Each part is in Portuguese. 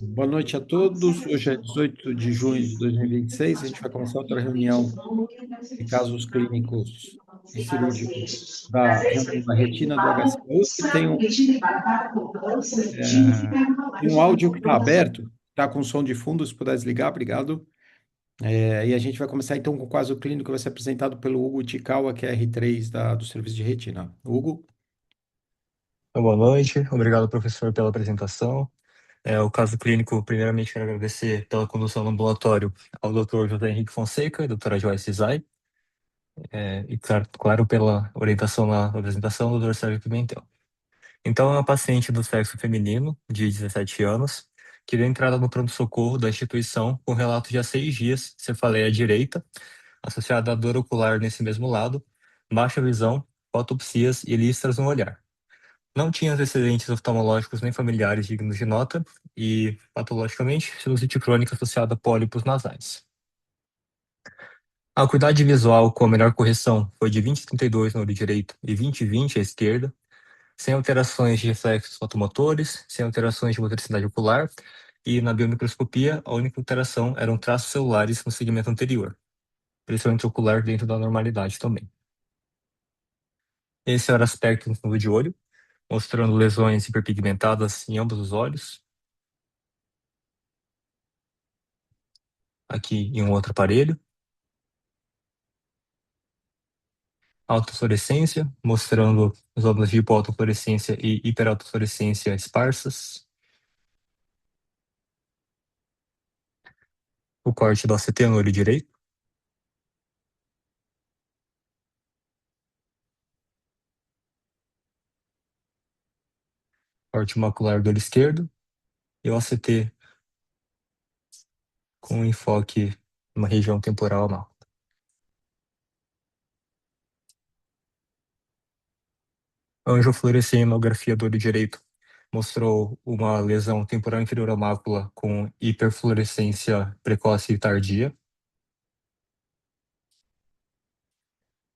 Boa noite a todos. Hoje é 18 de junho de 2026. A gente vai começar outra reunião de casos clínicos e cirúrgicos da reunião da retina do HCU. E tem um áudio que está aberto, está com som de fundo, se puder desligar, obrigado. E a gente vai começar então com o caso clínico que vai ser apresentado pelo Hugo Tikawa, que é R3 do Serviço de Retina. Hugo? Boa noite, obrigado, professor, pela apresentação. O caso clínico, primeiramente, quero agradecer pela condução do ambulatório ao Dr. José Henrique Fonseca e doutora Joyce Zay, e, claro, pela orientação na apresentação do Dr. Sérgio Pimentel. Então, é uma paciente do sexo feminino, de 17 anos, que deu entrada no pronto-socorro da instituição com relato de há 6 dias, cefaleia direita, associada à dor ocular nesse mesmo lado, baixa visão, fotopsias e listras no olhar. Não tinha antecedentes oftalmológicos nem familiares dignos de nota e, patologicamente, sinusite crônica associada a pólipos nasais. A acuidade visual com a melhor correção foi de 20/32 no olho direito e 20/20 à esquerda, sem alterações de reflexos fotomotores, sem alterações de motricidade ocular, e na biomicroscopia a única alteração eram traços celulares no segmento anterior, pressão intraocular dentro da normalidade também. Esse era o aspecto no fundo de olho, mostrando lesões hiperpigmentadas em ambos os olhos. Aqui em um outro aparelho. Autofluorescência, mostrando as obras de hipoautofluorescência e hiperautofluorescência esparsas. O corte do ACT no olho direito. Corte macular do olho esquerdo. E o ACT com enfoque numa região temporal amal. A angiofluoresceinografia do olho direito mostrou uma lesão temporal inferior à mácula com hiperfluorescência precoce e tardia.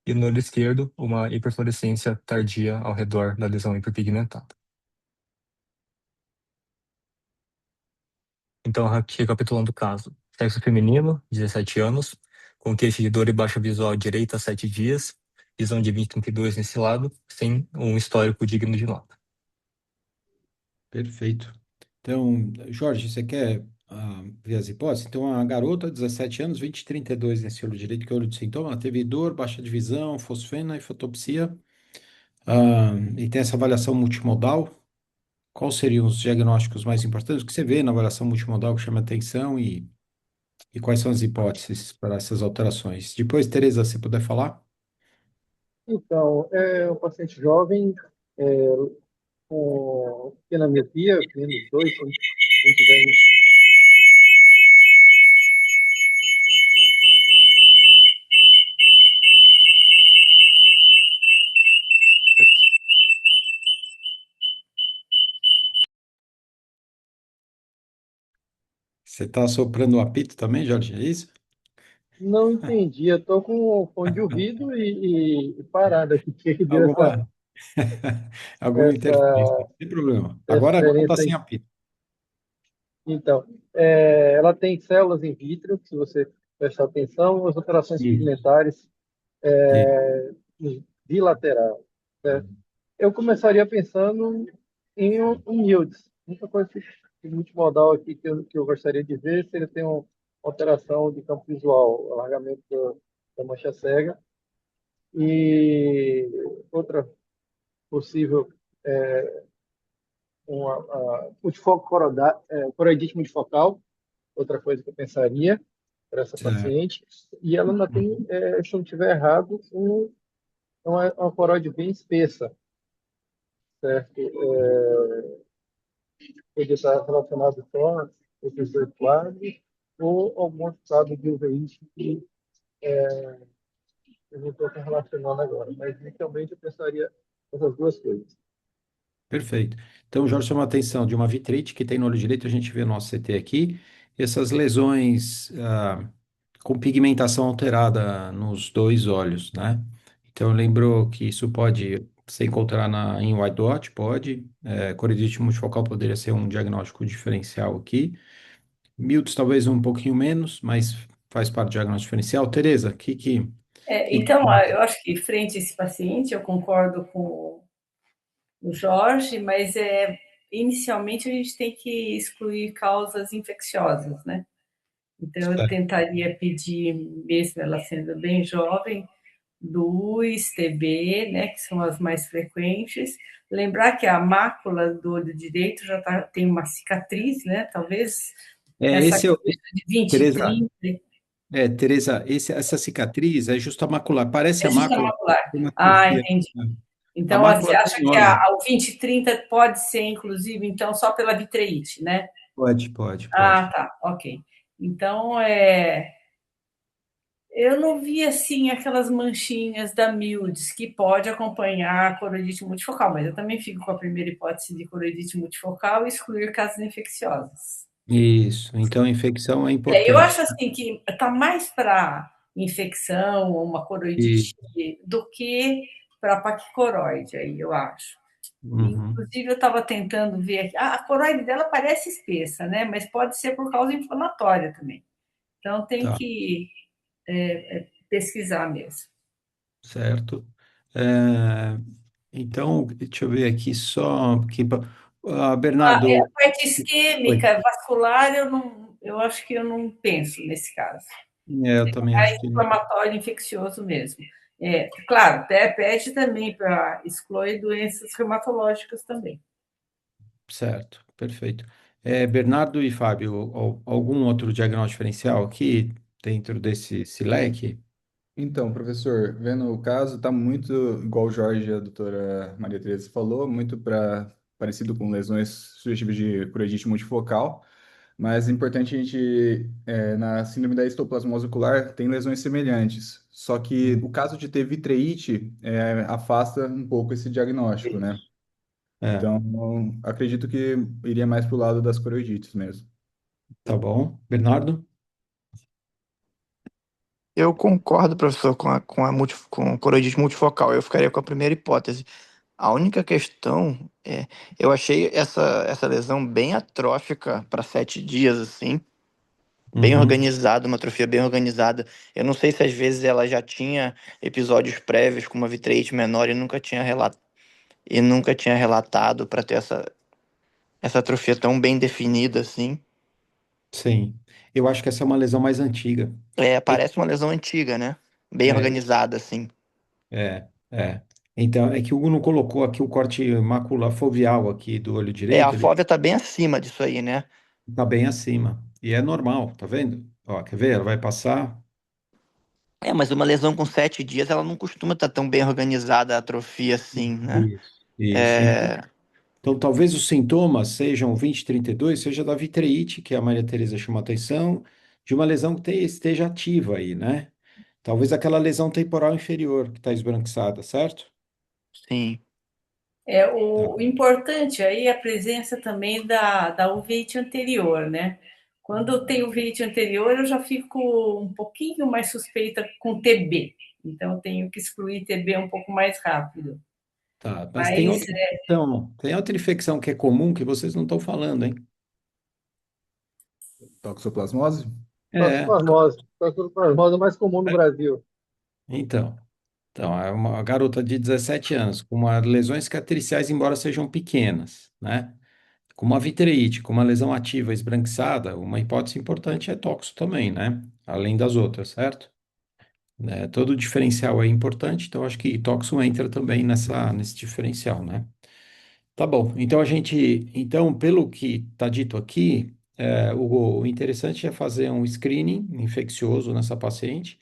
E no olho esquerdo, uma hiperfluorescência tardia ao redor da lesão hiperpigmentada. Então, aqui recapitulando o caso. Sexo feminino, 17 anos, com queixa de dor e baixa visual direita, 7 dias, visão de 20/32 nesse lado, sem um histórico digno de nota. Perfeito. Então, Jorge, você quer ver as hipóteses? Então, a garota, 17 anos, 20/32 nesse olho direito, que é o olho de sintoma, ela teve dor, baixa de visão, fosfena e fotopsia, e tem essa avaliação multimodal. Quais seriam os diagnósticos mais importantes? O que você vê na avaliação multimodal que chama atenção e quais são as hipóteses para essas alterações? Depois, Tereza, se puder falar. Então, é um paciente jovem é, com pequena miopia, menos 2, se não tiver. Você está soprando o apito também, Jorge? É isso? Não entendi, eu estou com o fone de ouvido e parado aqui, que deu Alguma, alguma interferência? essa Não tem problema. Agora está interferência sem aí. apito. Então, ela tem células in vitro, se você prestar atenção, as alterações Isso. pigmentares Isso. bilateral, certo? Eu começaria pensando em um Yields. Muita coisa multimodal aqui que eu gostaria de ver se ele tem uma alteração de campo visual, alargamento da mancha cega. E outra possível, multifoco coroidite multifocal, outra coisa que eu pensaria para essa Certo. paciente. E ela ainda tem, se eu não estiver errado, uma coroide bem espessa, certo? Pode estar relacionado só a esses dois quadros, ou algum estado de uveíte que eu não estou relacionando agora. Mas, inicialmente, eu pensaria essas duas coisas. Perfeito. Então, o Jorge chama a atenção de uma vitrite que tem no olho direito, a gente vê no nosso CT aqui, essas lesões com pigmentação alterada nos dois olhos, né? Então, eu lembro que isso pode você encontrar em White Dot, pode. Coridite multifocal poderia ser um diagnóstico diferencial aqui. Miltz talvez um pouquinho menos, mas faz parte do diagnóstico diferencial. Tereza, que... Então, eu acho que frente a esse paciente, eu concordo com o Jorge, mas inicialmente a gente tem que excluir causas infecciosas, né? Então, eu tentaria pedir, mesmo ela sendo bem jovem, luz, TB, né, que são as mais frequentes. Lembrar que a mácula do olho direito tem uma cicatriz, né? Talvez essa Esse é o... coisa de 20, Tereza, 30. Tereza, essa cicatriz é justa macular. Parece É a mácula macular. de uma Ah, atrofia. entendi. Né? A Então, você mácula acha tem que órgão. o 20/30 pode ser, inclusive, então, só pela vitreite, né? Pode, pode, Ah, pode. tá, ok. Então, eu não vi, assim, aquelas manchinhas da Mildes, que pode acompanhar a coroidite multifocal, mas eu também fico com a primeira hipótese de coroidite multifocal e excluir casos infecciosos. Isso. Então, a infecção é Eu importante. acho, assim, que está mais para infecção ou uma E, coroidite do que para paquicoroide, aí, eu acho. uhum, Inclusive, eu estava tentando ver aqui. A coroide dela parece espessa, né? Mas pode ser por causa inflamatória também. Então, tem tá, que pesquisar mesmo. certo. É, então, deixa eu ver aqui só. A Bernardo. parte Oi. isquêmica, vascular, eu acho que eu não penso nesse caso. Eu também É acho que. inflamatório infeccioso mesmo. Claro, pede também para excluir doenças reumatológicas também. Certo, perfeito. Bernardo e Fábio, algum outro diagnóstico diferencial aqui dentro desse leque? Então, professor, vendo o caso, tá muito igual o Jorge e a doutora Maria Teresa falou, muito parecido com lesões sugestivas de curadite multifocal, mas é importante a gente, na síndrome da histoplasmose ocular, tem lesões semelhantes, só que o Hum. caso de ter vitreite afasta um pouco esse diagnóstico, né? É, Então, acredito que iria mais pro lado das coroidites mesmo. tá bom. Bernardo? Eu concordo, professor, com a coroidite multifocal. Eu ficaria com a primeira hipótese. A única questão eu achei essa lesão bem atrófica para 7 dias, assim, bem Uhum, organizada, uma atrofia bem organizada. Eu não sei se às vezes ela já tinha episódios prévios com uma vitreite menor e nunca tinha relatado para ter essa atrofia tão bem definida, assim. sim. Eu acho que essa é uma lesão mais antiga. E- Parece uma lesão antiga, né? Bem É, organizada, assim. é. Então, é que o Hugo não colocou aqui o corte macular foveal aqui do olho A direito, ele fóvea tá bem acima disso aí, né? tá bem acima. E é normal, tá vendo? Ó, quer ver? Ela vai passar. Mas uma lesão com 7 dias, ela não costuma estar tão bem organizada a atrofia assim, né? Isso. É, Então, talvez os sintomas sejam 20/32, seja da vitreite, que a Maria Tereza chamou a atenção, de uma lesão que esteja ativa aí, né? Talvez aquela lesão temporal inferior que está esbranquiçada, certo? sim. Tá. O importante aí é a presença também da uveíte anterior, né? Quando eu tenho uveíte anterior, eu já fico um pouquinho mais suspeita com TB. Então, eu tenho que excluir TB um pouco mais rápido. Tá, mas Mas tem outra infecção que é comum que vocês não estão falando, hein? Toxoplasmose? É, Toxoplasmose. Toxoplasmose é o mais comum no Brasil. então. Então, é uma garota de 17 anos, com lesões cicatriciais, embora sejam pequenas, né? Com uma vitreite, com uma lesão ativa esbranquiçada, uma hipótese importante é toxo também, né? Além das outras, certo? Todo diferencial é importante, então acho que toxo entra também nesse diferencial, né? Tá bom, então, pelo que está dito aqui, o interessante é fazer um screening infeccioso nessa paciente,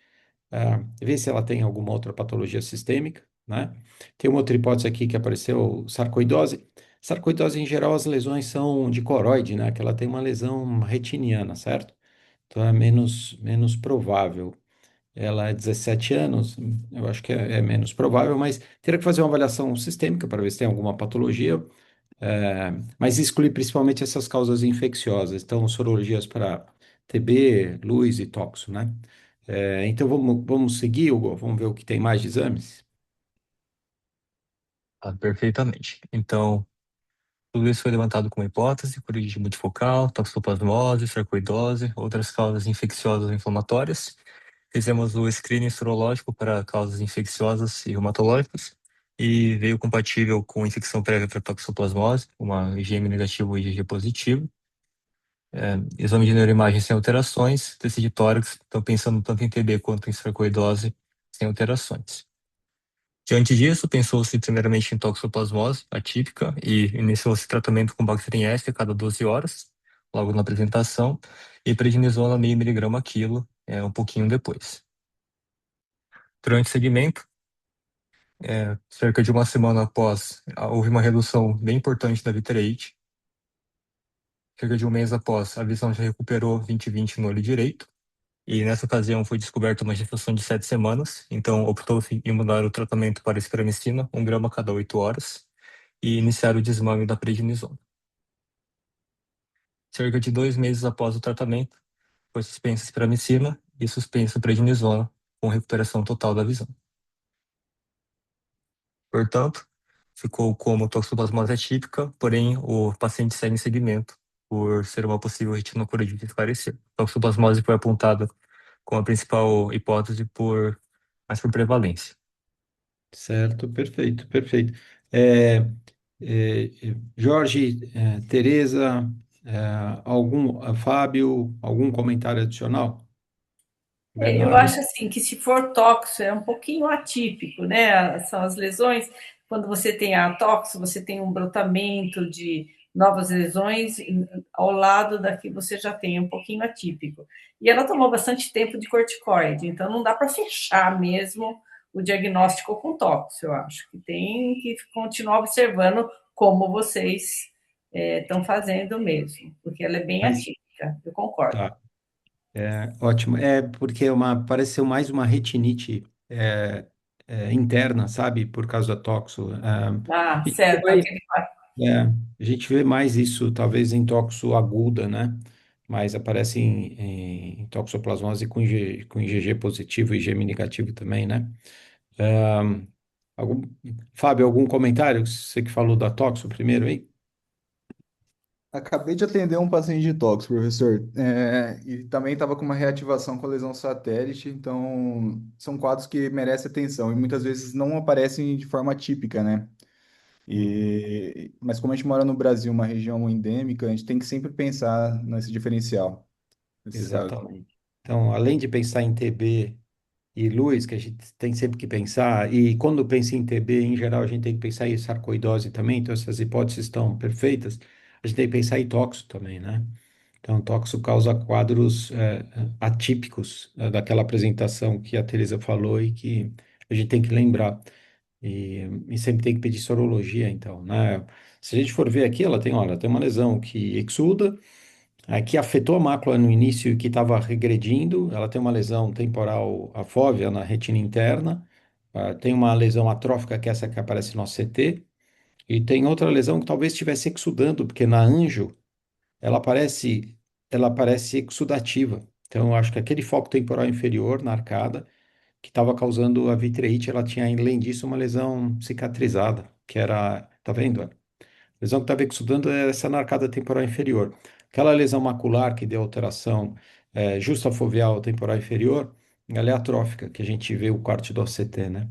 ver se ela tem alguma outra patologia sistêmica, né? Tem uma outra hipótese aqui que apareceu, sarcoidose. Sarcoidose, em geral, as lesões são de coroide, né? Que ela tem uma lesão retiniana, certo? Então é menos provável. Ela é 17 anos, eu acho que é menos provável, mas teria que fazer uma avaliação sistêmica para ver se tem alguma patologia, mas excluir principalmente essas causas infecciosas. Então, sorologias para TB, luz e toxo, né? Então vamos seguir, Hugo? Vamos ver o que tem mais de exames? Perfeitamente. Então, tudo isso foi levantado como hipótese, coridite multifocal, toxoplasmose, sarcoidose, outras causas infecciosas ou inflamatórias. Fizemos o screening sorológico para causas infecciosas e reumatológicas e veio compatível com infecção prévia para toxoplasmose, uma IgM negativo e IgG positivo. Exame de neuroimagem sem alterações, teste de tórax, então pensando tanto em TB quanto em sarcoidose, sem alterações. Diante disso, pensou-se primeiramente em toxoplasmose atípica e iniciou-se tratamento com Bactrim S a cada 12 horas, logo na apresentação, e prednisona meio miligrama a quilo, um pouquinho depois. Durante o segmento, cerca de uma semana após, houve uma redução bem importante da vitreite. Cerca de um mês após, a visão já recuperou 20/20 no olho direito. E nessa ocasião foi descoberta uma gestação de 7 semanas, então optou-se em mudar o tratamento para esperamicina, 1 grama a cada 8 horas, e iniciar o desmame da prednisona. Cerca de 2 meses após o tratamento, foi suspensa a esperamicina e suspensa a prednisona, com recuperação total da visão. Portanto, ficou como toxoplasmose atípica, porém o paciente segue em seguimento por ser uma possível retinocoridite esclarecida. Toxoplasmose foi apontada como a principal hipótese mais por prevalência. Certo, perfeito, perfeito. É, Jorge, Tereza, Fábio, algum comentário adicional? Eu Bernardo? acho assim que se for tóxico é um pouquinho atípico, né? São as lesões. Quando você tem a tóxico, você tem um brotamento de novas lesões ao lado da que você já tem, um pouquinho atípico. E ela tomou bastante tempo de corticoide, então não dá para fechar mesmo o diagnóstico com tóxico. Eu acho que tem que continuar observando como vocês estão fazendo mesmo, porque ela é bem Mas, atípica, eu concordo. tá, ótimo. É porque parece ser mais uma retinite interna, sabe? Por causa da toxo. Ah, A gente vê certo. mais, a gente vê mais isso, talvez, em toxo aguda, né? Mas aparece em toxoplasmose com IgG positivo e IgM negativo também, né? Ahn, algum- Fábio, algum comentário? Você que falou da toxo primeiro, hein? Acabei de atender um paciente de tox, professor, e também estava com uma reativação com lesão satélite, então são quadros que merecem atenção e muitas vezes não aparecem de forma típica, né? Mas como a gente mora no Brasil, uma região endêmica, a gente tem que sempre pensar nesse diferencial, nesses casos. Exatamente. Então, além de pensar em TB e luz, que a gente tem sempre que pensar, e quando pensa em TB, em geral, a gente tem que pensar em sarcoidose também, então essas hipóteses estão perfeitas. A gente tem que pensar em toxo também, né? Então, toxo causa quadros atípicos daquela apresentação que a Teresa falou e que a gente tem que lembrar. E sempre tem que pedir sorologia, então, né? Se a gente for ver aqui, ela tem, olha, tem uma lesão que exuda, que afetou a mácula no início e que estava regredindo. Ela tem uma lesão temporal, a fóvea na retina interna. Tem uma lesão atrófica, que é essa que aparece no CT. E tem outra lesão que talvez estivesse exudando, porque na anjo ela parece exudativa. Então, eu acho que aquele foco temporal inferior na arcada, que estava causando a vitreite, ela tinha, além disso, uma lesão cicatrizada, que era, tá vendo? A lesão que estava exudando é essa na arcada temporal inferior. Aquela lesão macular que deu alteração justafoveal temporal inferior, ela é atrófica, que a gente vê o corte do OCT, né?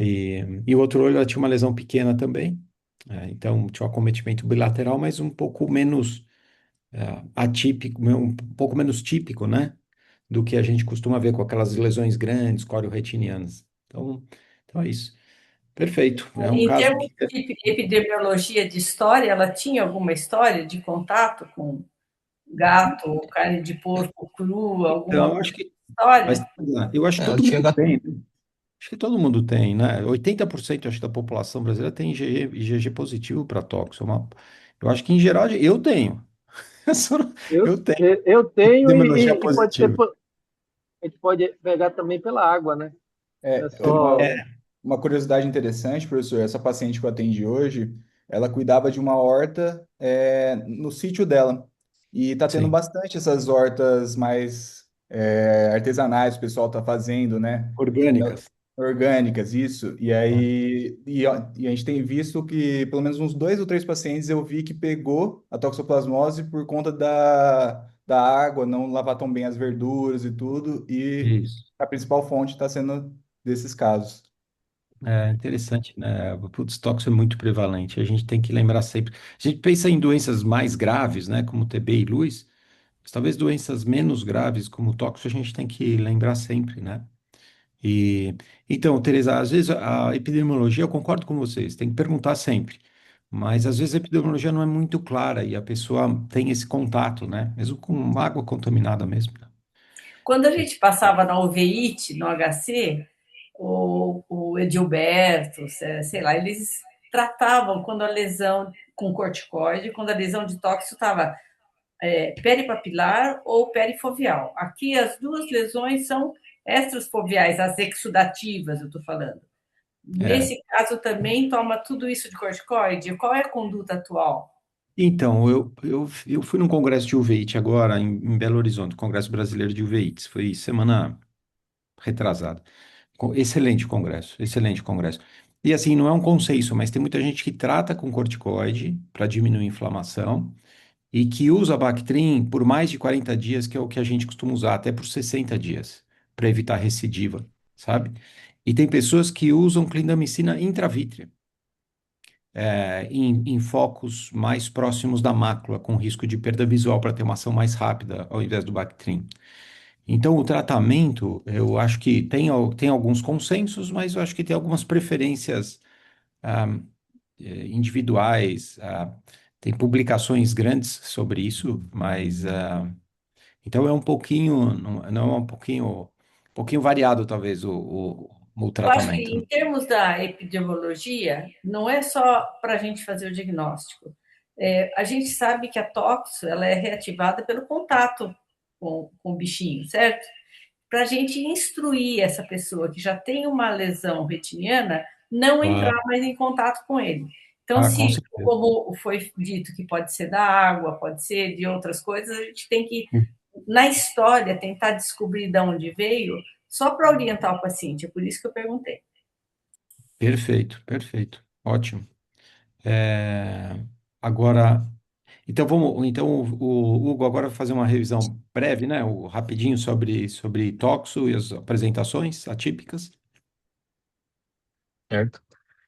E o outro olho, ela tinha uma lesão pequena também, então tinha um acometimento bilateral, mas um pouco menos atípico, um pouco menos típico, né? Do que a gente costuma ver com aquelas lesões grandes, coreo-retinianas. Então é isso. Perfeito. É um Em caso termos que. de epidemiologia de história, ela tinha alguma história de contato com gato, ou carne de porco cru, Então, alguma eu acho que. Mas história? eu acho que Ela todo tinha mundo tem, né? Acho que todo mundo tem, né? 80% acho, da população brasileira tem IgG positivo para tóxico. Eu acho que, em geral, eu tenho. Eu, Eu tenho eu tenho epidemiologia e pode ser, positiva. a gente pode pegar também pela água, né? Não é Tem só. uma curiosidade interessante, professor. Essa paciente que eu atendi hoje, ela cuidava de uma horta no sítio dela. E está tendo Sim, bastante essas hortas mais artesanais, o pessoal está fazendo, né? orgânicas. Orgânicas, isso. E aí, e a gente tem visto que pelo menos uns 2 ou 3 pacientes eu vi que pegou a toxoplasmose por conta da água, não lavar tão bem as verduras e tudo, e Isso. a principal fonte está sendo desses casos. É interessante, né? O putz, tóxico é muito prevalente. A gente tem que lembrar sempre. A gente pensa em doenças mais graves, né? Como TB e luz, mas talvez doenças menos graves, como tóxico, a gente tem que lembrar sempre, né? E então, Teresa, às vezes a epidemiologia, eu concordo com vocês, tem que perguntar sempre. Mas às vezes a epidemiologia não é muito clara e a pessoa tem esse contato, né? Mesmo com água contaminada mesmo. Quando a gente passava na uveíte, no HC, o Edilberto, sei lá, eles tratavam quando a lesão com corticoide, quando a lesão de tóxico estava peripapilar ou perifovial. Aqui as duas lesões são extrafoviais, as exudativas, eu estou falando. É. Nesse caso também toma tudo isso de corticoide? Qual é a conduta atual? Então, eu fui num congresso de uveíte agora em Belo Horizonte, Congresso Brasileiro de Uveítes. Foi semana retrasada. Excelente congresso, excelente congresso. E assim, não é um consenso, mas tem muita gente que trata com corticoide para diminuir a inflamação e que usa Bactrim por mais de 40 dias, que é o que a gente costuma usar, até por 60 dias, para evitar recidiva, sabe? E tem pessoas que usam clindamicina intravítrea, em focos mais próximos da mácula, com risco de perda visual, para ter uma ação mais rápida, ao invés do Bactrim. Então, o tratamento, eu acho que tem alguns consensos, mas eu acho que tem algumas preferências ah, individuais. Tem publicações grandes sobre isso, mas então é um pouquinho, não é um pouquinho variado, talvez, o Eu acho que, tratamento, né? em termos da epidemiologia, não é só para a gente fazer o diagnóstico. A gente sabe que a toxo ela é reativada pelo contato com o bichinho, certo? Para a gente instruir essa pessoa que já tem uma lesão retiniana, não entrar Claro. mais em contato com ele. Então, Ah, com se, certeza. como foi dito, que pode ser da água, pode ser de outras coisas, a gente tem que, na história, tentar descobrir de onde veio, só para orientar o paciente. É por isso que eu perguntei. Perfeito, perfeito. Ótimo. É, agora, então o Hugo agora vai fazer uma revisão breve, né? Rapidinho sobre toxo e as apresentações atípicas. Certo?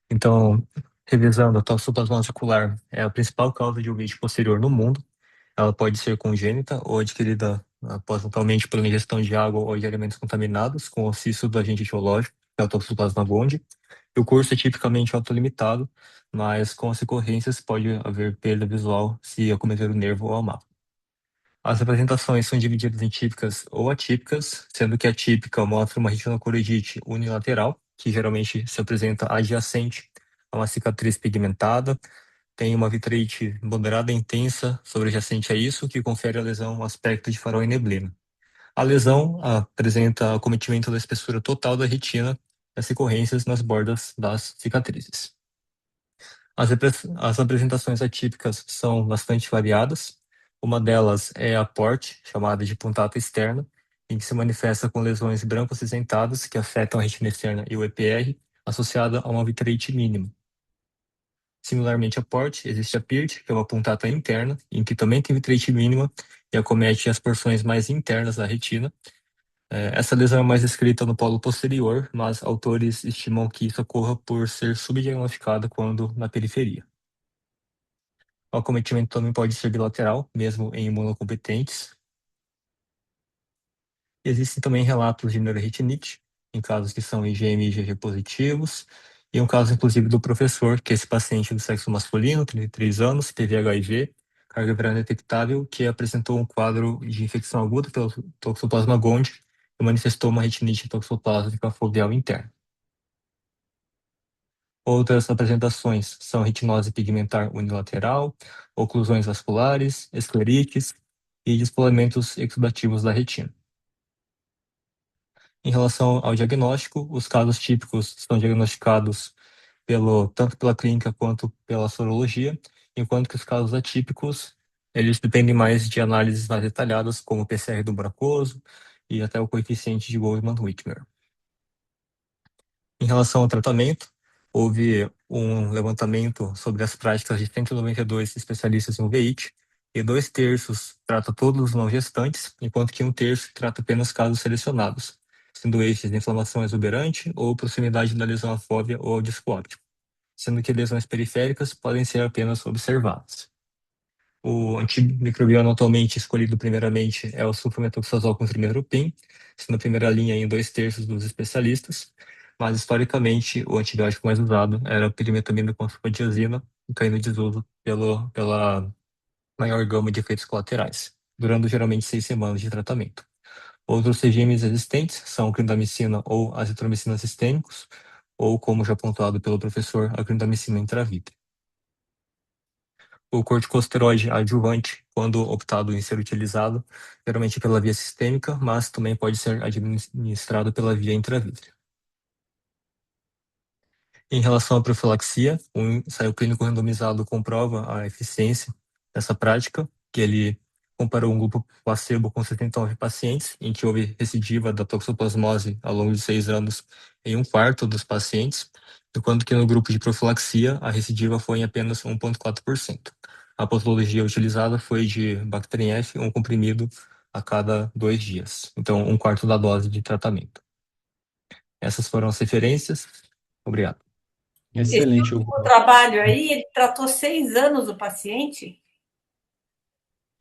Então, revisando, a toxoplasmose ocular é a principal causa de ouvinte posterior no mundo. Ela pode ser congênita ou adquirida pós-natalmente por ingestão de água ou de alimentos contaminados com o cisto do agente etiológico, que é o Toxoplasma gondii. E o curso é tipicamente autolimitado, mas com as recorrências pode haver perda visual se acometer o nervo ou a mácula. As apresentações são divididas em típicas ou atípicas, sendo que a típica mostra uma retinocoreidite unilateral, que geralmente se apresenta adjacente a uma cicatriz pigmentada, tem uma vitrite moderada e intensa sobrejacente a isso, que confere à lesão um aspecto de farol e neblina. A lesão apresenta acometimento da espessura total da retina e as recorrências nas bordas das cicatrizes. As apresentações atípicas são bastante variadas. Uma delas é a PORT, chamada de puntata externa, em que se manifesta com lesões branco-acinzentadas que afetam a retina externa e o EPR, associada a uma vitrite mínima. Similarmente à PORT, existe a PIRT, que é uma puntata interna, em que também tem vitrite mínima e acomete as porções mais internas da retina. Essa lesão é mais descrita no polo posterior, mas autores estimam que isso ocorra por ser subdiagnosticada quando na periferia. O acometimento também pode ser bilateral, mesmo em imunocompetentes. Existem também relatos de neuroretinite, em casos que são IgM e IgG positivos, e um caso, inclusive, do professor, que é esse paciente do sexo masculino, 33 anos, teve HIV, carga viral detectável, que apresentou um quadro de infecção aguda pelo Toxoplasma gondii e manifestou uma retinite toxoplásmica foveal interna. Outras apresentações são retinose pigmentar unilateral, oclusões vasculares, esclerites e descolamentos exudativos da retina. Em relação ao diagnóstico, os casos típicos são diagnosticados tanto pela clínica quanto pela sorologia, enquanto que os casos atípicos, eles dependem mais de análises mais detalhadas, como o PCR do bracoso e até o coeficiente de Goldman-Whitmer. Em relação ao tratamento, houve um levantamento sobre as práticas de 192 especialistas em uveíte, e 2/3 trata todos os não gestantes, enquanto que 1/3 trata apenas casos selecionados, sendo estes de inflamação exuberante ou proximidade da lesão à fóvea ou ao disco óptico, sendo que lesões periféricas podem ser apenas observadas. O antimicrobiano atualmente escolhido primeiramente é o sulfametoxazol com trimethoprim, sendo a primeira linha em 2/3 dos especialistas, mas historicamente o antibiótico mais usado era a pirimetamina com sulfadiazina, caindo em desuso pela maior gama de efeitos colaterais, durando geralmente 6 semanas de tratamento. Outros regimes existentes são clindamicina ou azitromicina sistêmicos, ou, como já pontuado pelo professor, a clindamicina intravítrea. O corticosteroide adjuvante, quando optado em ser utilizado, geralmente pela via sistêmica, mas também pode ser administrado pela via intravítrea. Em relação à profilaxia, um ensaio clínico randomizado comprova a eficiência dessa prática, que ele comparou um grupo placebo com 79 pacientes, em que houve recidiva da toxoplasmose ao longo de 6 anos em 1/4 dos pacientes, enquanto que no grupo de profilaxia, a recidiva foi em apenas 1,4%. A posologia utilizada foi de Bactrim F, um comprimido a cada 2 dias, então 1/4 da dose de tratamento. Essas foram as referências. Obrigado. Esse Excelente, último Hugo. trabalho aí, ele tratou 6 anos o paciente?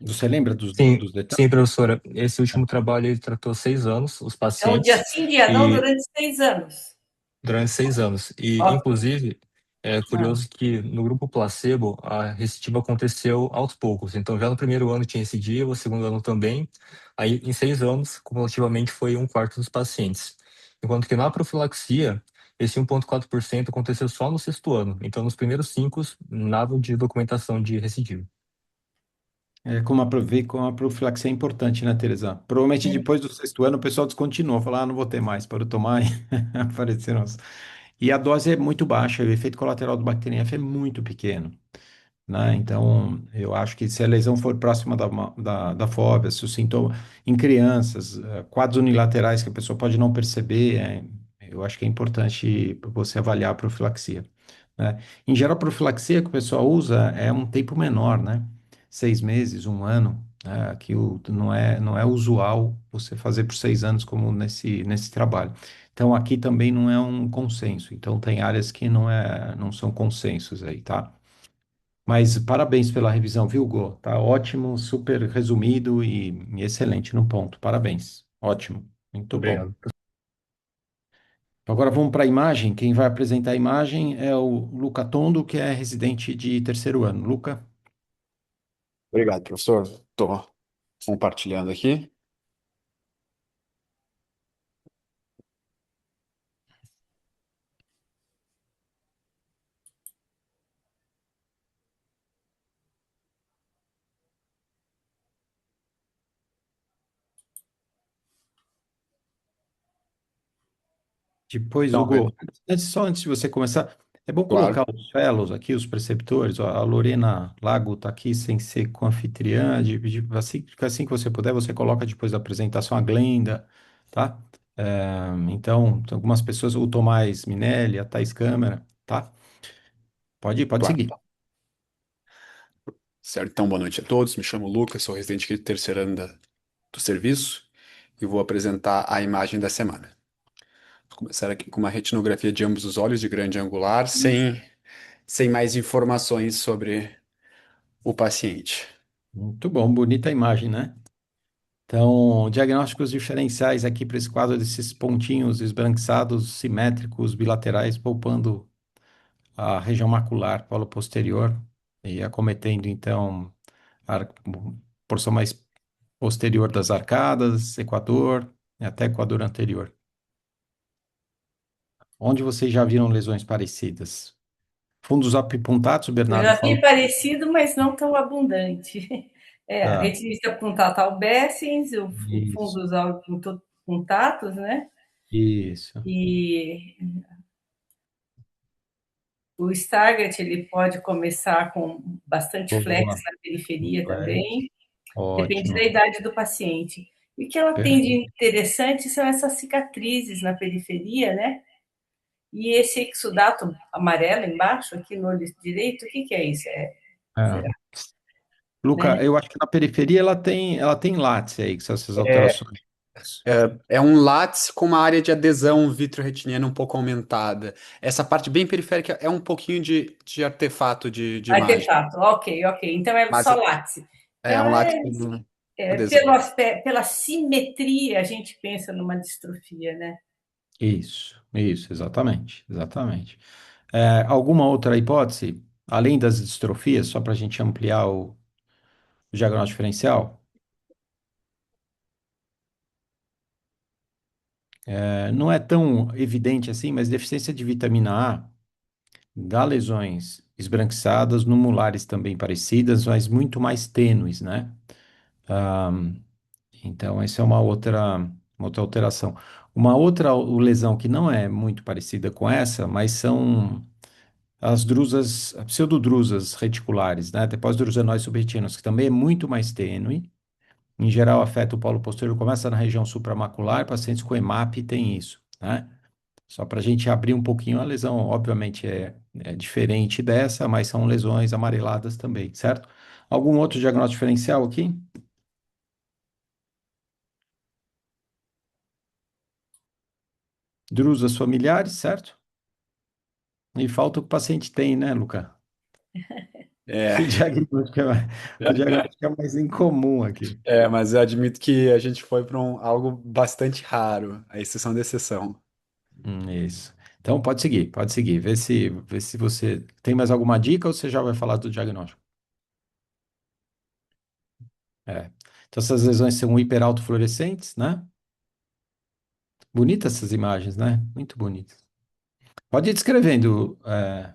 Você lembra dos, Sim, dos detalhes? sim, professora. Esse último trabalho ele tratou 6 anos, os Então, dia pacientes, sim, dia não, e durante 6 anos. durante 6 anos. E, Ó, inclusive, é ah, curioso que no grupo placebo a recidiva aconteceu aos poucos. Então, já no primeiro ano tinha recidiva, no segundo ano também. Aí, em 6 anos, cumulativamente foi 1/4 dos pacientes. Enquanto que na profilaxia, esse 1,4% aconteceu só no sexto ano. Então, nos primeiros 5, nada de documentação de recidiva. Como a profilaxia é importante, né, Teresa? Provavelmente depois do sexto ano o pessoal descontinuou, falou, não vou ter mais, para tomar, e apareceram E a dose é muito baixa, o efeito colateral do Bactrim F é muito pequeno, né? Então, eu acho que se a lesão for próxima da fóbia, se o sintoma em crianças, quadros unilaterais que a pessoa pode não perceber, eu acho que é importante você avaliar a profilaxia, né? Em geral, a profilaxia que o pessoal usa é um tempo menor, né? 6 meses, 1 ano, né? Não é usual você fazer por 6 anos como nesse trabalho. Então, aqui também não é um consenso. Então, tem áreas que não são consensos aí, tá? Mas parabéns pela revisão, viu, Gô? Tá ótimo, super resumido e excelente no ponto. Parabéns. Ótimo, muito bom. Obrigado. Agora vamos para a imagem. Quem vai apresentar a imagem é o Luca Tondo, que é residente de terceiro ano. Luca? Obrigado, professor. Estou compartilhando aqui. Depois, Então, Hugo, antes de você começar, é bom claro, colocar os fellows aqui, os preceptores. Ó, a Lorena Lago está aqui sem ser co-anfitriã. Assim que você puder, você coloca depois da apresentação a Glenda, tá? Então, tem algumas pessoas, o Tomás Minelli, a Thais Câmara, tá? Pode claro. seguir. Certo, então, boa noite a todos. Me chamo Lucas, sou residente aqui do terceiro ano do serviço e vou apresentar a imagem da semana. Vou começar aqui com uma retinografia de ambos os olhos de grande angular, sem mais informações sobre o paciente. Muito bom, bonita a imagem, né? Então, diagnósticos diferenciais aqui para esse quadro desses pontinhos esbranquiçados, simétricos, bilaterais, poupando a região macular, polo posterior, e acometendo, então, a porção mais posterior das arcadas, equador, e até equador anterior. Onde vocês já viram lesões parecidas? Fundos apipuntados, o eu Bernardo já vi falou. parecido, mas não tão abundante. É, a Tá, retinite apontada albescens, o isso, fundus apuntatus, né? isso. E o Stargardt, ele pode começar com bastante flex Boa, na periferia flex, também, depende da ótimo. idade do paciente. E o que ela tem de Perfeito. interessante são essas cicatrizes na periferia, né? E esse exudato amarelo embaixo, aqui no olho direito, o que que é isso? É. Será, Luca, né? eu acho que na periferia ela tem látice aí, que são essas É, alterações. é um látice com uma área de adesão vitreoretiniana um pouco aumentada. Essa parte bem periférica é um pouquinho de artefato de imagem, Artefato, ok, ok. Então é mas só látice. é Então, um látice com pelo adesão. aspecto, pela simetria, a gente pensa numa distrofia, né? Isso, exatamente, exatamente. Alguma outra hipótese, além das distrofias, só para a gente ampliar o diagnóstico diferencial? Não é tão evidente assim, mas deficiência de vitamina A dá lesões esbranquiçadas, numulares também parecidas, mas muito mais tênues, né? Ah, então, essa é uma outra alteração. Uma outra lesão que não é muito parecida com essa, mas são as drusas, pseudodrusas reticulares, né? Depósitos drusenóides subretinos, que também é muito mais tênue. Em geral, afeta o polo posterior, começa na região supramacular, pacientes com EMAP têm isso, né? Só para a gente abrir um pouquinho, a lesão, obviamente, é diferente dessa, mas são lesões amareladas também, certo? Algum outro diagnóstico diferencial aqui? Drusas familiares, certo? E falta o que o paciente tem, né, Luca? É, O diagnóstico é, o diagnóstico é mais incomum aqui. mas eu admito que a gente foi para algo bastante raro, a exceção da exceção. Isso. Então pode seguir, pode seguir. Vê se você tem mais alguma dica ou você já vai falar do diagnóstico. É. Então essas lesões são hiperautofluorescentes, né? Bonitas essas imagens, né? Muito bonitas. Pode ir descrevendo,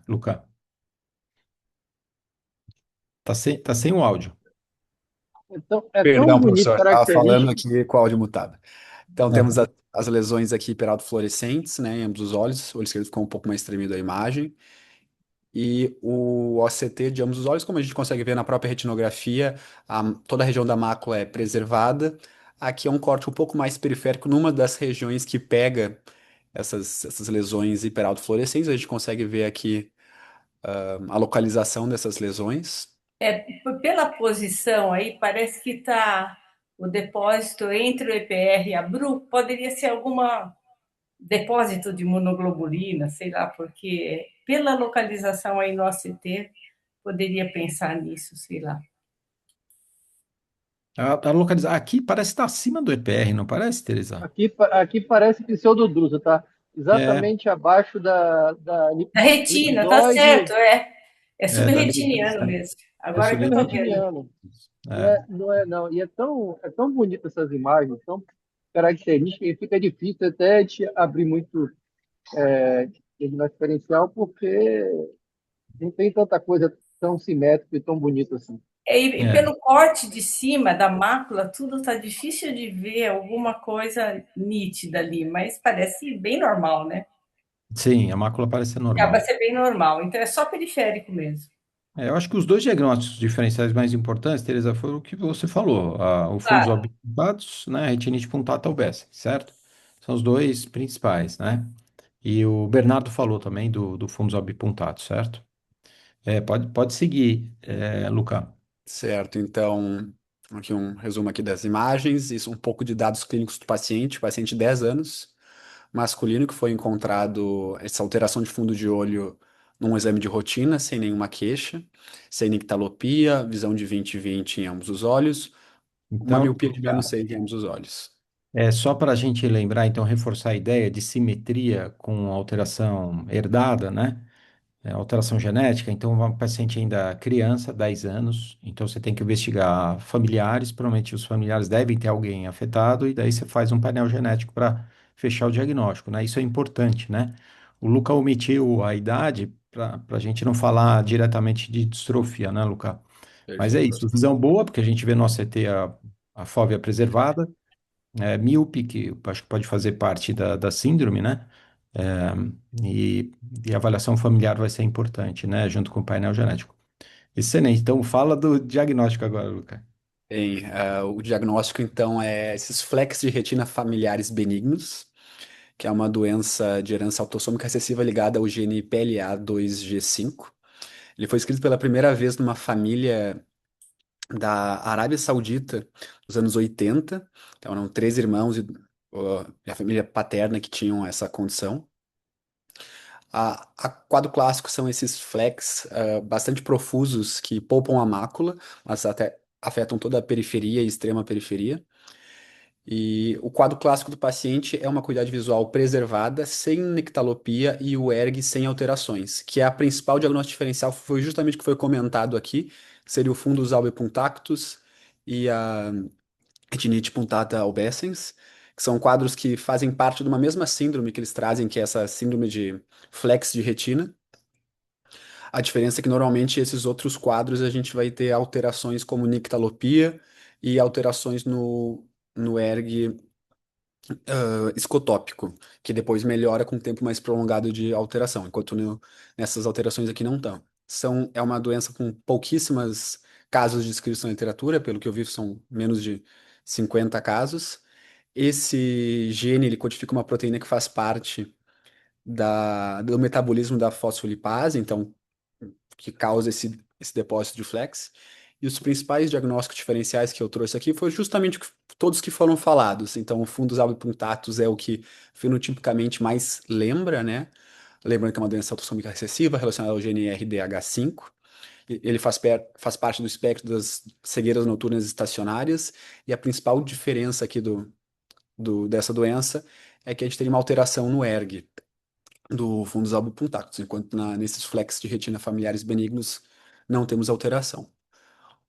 Luca. Tá sem o áudio. Então, é tão Perdão, bonito, professor, estava falando característico. aqui com o áudio mutado. Então, temos É. as lesões aqui hiperaltofluorescentes, né, em ambos os olhos. O olho esquerdo ficou um pouco mais tremido a imagem. E o OCT de ambos os olhos, como a gente consegue ver na própria retinografia, toda a região da mácula é preservada. Aqui é um corte um pouco mais periférico numa das regiões que pega essas lesões hiperaltofluorescentes. A gente consegue ver aqui a localização dessas lesões. Pela posição aí, parece que está o depósito entre o EPR e a BRU, poderia ser alguma depósito de monoglobulina, sei lá, porque pela localização aí no OCT, poderia pensar nisso, sei lá. Aqui parece estar acima do EPR, não parece, Teresa? Aqui parece pseudodrusa, tá? É, Exatamente abaixo da A retina, tá certo, lipizoide, é da limite, subretiniano mesmo. é Agora que eu estou vendo. subretiniano. É. Não é, não. E é tão bonita essas imagens, tão características, e fica difícil até de abrir muito diagnóstico diferencial, porque não tem tanta coisa tão simétrica e tão bonita assim. E É. pelo corte de cima da mácula, tudo está difícil de ver alguma coisa nítida ali, mas parece bem normal, né? Sim, a mácula parece ser Acaba normal. ser bem normal. Então é só periférico mesmo. Eu acho que os dois diagnósticos diferenciais mais importantes, Teresa, foram o que você falou, o fundos Claro. orbitados, né, a retinite punctata albécea, certo? São os dois principais, né? E o Bernardo falou também do fundos orbitados, certo? Pode seguir, Luca. Certo, então, aqui um resumo aqui das imagens, isso um pouco de dados clínicos do paciente de 10 anos, masculino, que foi encontrado essa alteração de fundo de olho num exame de rotina, sem nenhuma queixa, sem nictalopia, visão de 20/20 em ambos os olhos, uma Então, miopia de menos 6 em ambos os olhos. só para a gente lembrar, então, reforçar a ideia de simetria com alteração herdada, né? Alteração genética, então uma paciente ainda criança, 10 anos, então você tem que investigar familiares, provavelmente os familiares devem ter alguém afetado, e daí você faz um painel genético para fechar o diagnóstico, né? Isso é importante, né? O Luca omitiu a idade para a gente não falar diretamente de distrofia, né, Luca? Mas é Perfeito, isso, professor. visão boa, porque a gente vê no CT a fóvea preservada, míope, que eu acho que pode fazer parte da síndrome, né? É, e a avaliação familiar vai ser importante, né? Junto com o painel genético. Excelente. Então, fala do diagnóstico agora, Luca. Bem, o diagnóstico, então, é esses flecos de retina familiares benignos, que é uma doença de herança autossômica recessiva ligada ao gene PLA2G5. Ele foi escrito pela primeira vez numa família da Arábia Saudita nos anos 80. Então, eram três irmãos e a família paterna que tinham essa condição. A quadro clássico são esses flecks bastante profusos que poupam a mácula, mas até afetam toda a periferia e extrema periferia. E o quadro clássico do paciente é uma acuidade visual preservada, sem nictalopia e o ERG sem alterações, que é a principal diagnóstico diferencial, foi justamente o que foi comentado aqui, seria o fundus albipunctactus e a retinite punctata albescens, que são quadros que fazem parte de uma mesma síndrome que eles trazem, que é essa síndrome de flex de retina. A diferença é que normalmente esses outros quadros a gente vai ter alterações como nictalopia e alterações no ERG escotópico, que depois melhora com um tempo mais prolongado de alteração, enquanto nessas alterações aqui não estão. É uma doença com pouquíssimas casos de descrição na literatura, pelo que eu vi são menos de 50 casos. Esse gene ele codifica uma proteína que faz parte do metabolismo da fosfolipase, então que causa esse depósito de flex. E os principais diagnósticos diferenciais que eu trouxe aqui foi justamente todos que foram falados. Então, o fundus albipunctatus é o que fenotipicamente mais lembra, né? Lembrando que é uma doença autossômica recessiva relacionada ao gene RDH5. Ele faz parte do espectro das cegueiras noturnas estacionárias. E a principal diferença aqui dessa doença é que a gente tem uma alteração no ERG do fundus albipunctactus, enquanto nesses flecks de retina familiares benignos não temos alteração.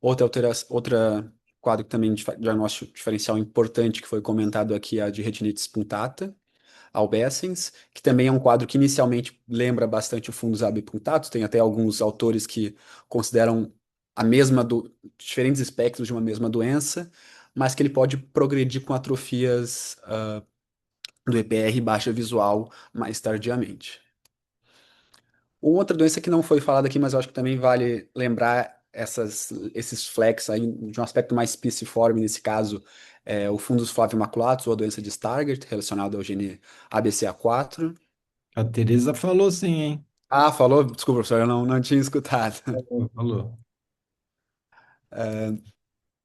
Outra quadro que também diagnóstico diferencial importante que foi comentado aqui é a de retinitis punctata albescens, que também é um quadro que inicialmente lembra bastante o fundus albipunctatus, tem até alguns autores que consideram diferentes espectros de uma mesma doença, mas que ele pode progredir com atrofias do EPR e baixa visual mais tardiamente. Outra doença que não foi falada aqui, mas eu acho que também vale lembrar esses flecks aí de um aspecto mais pisciforme, nesse caso, é o fundus flavimaculatus, ou a doença de Stargardt, relacionada ao gene ABCA4. A Teresa falou sim, hein? Ah, falou? Desculpa, professor, eu não tinha escutado. Falou.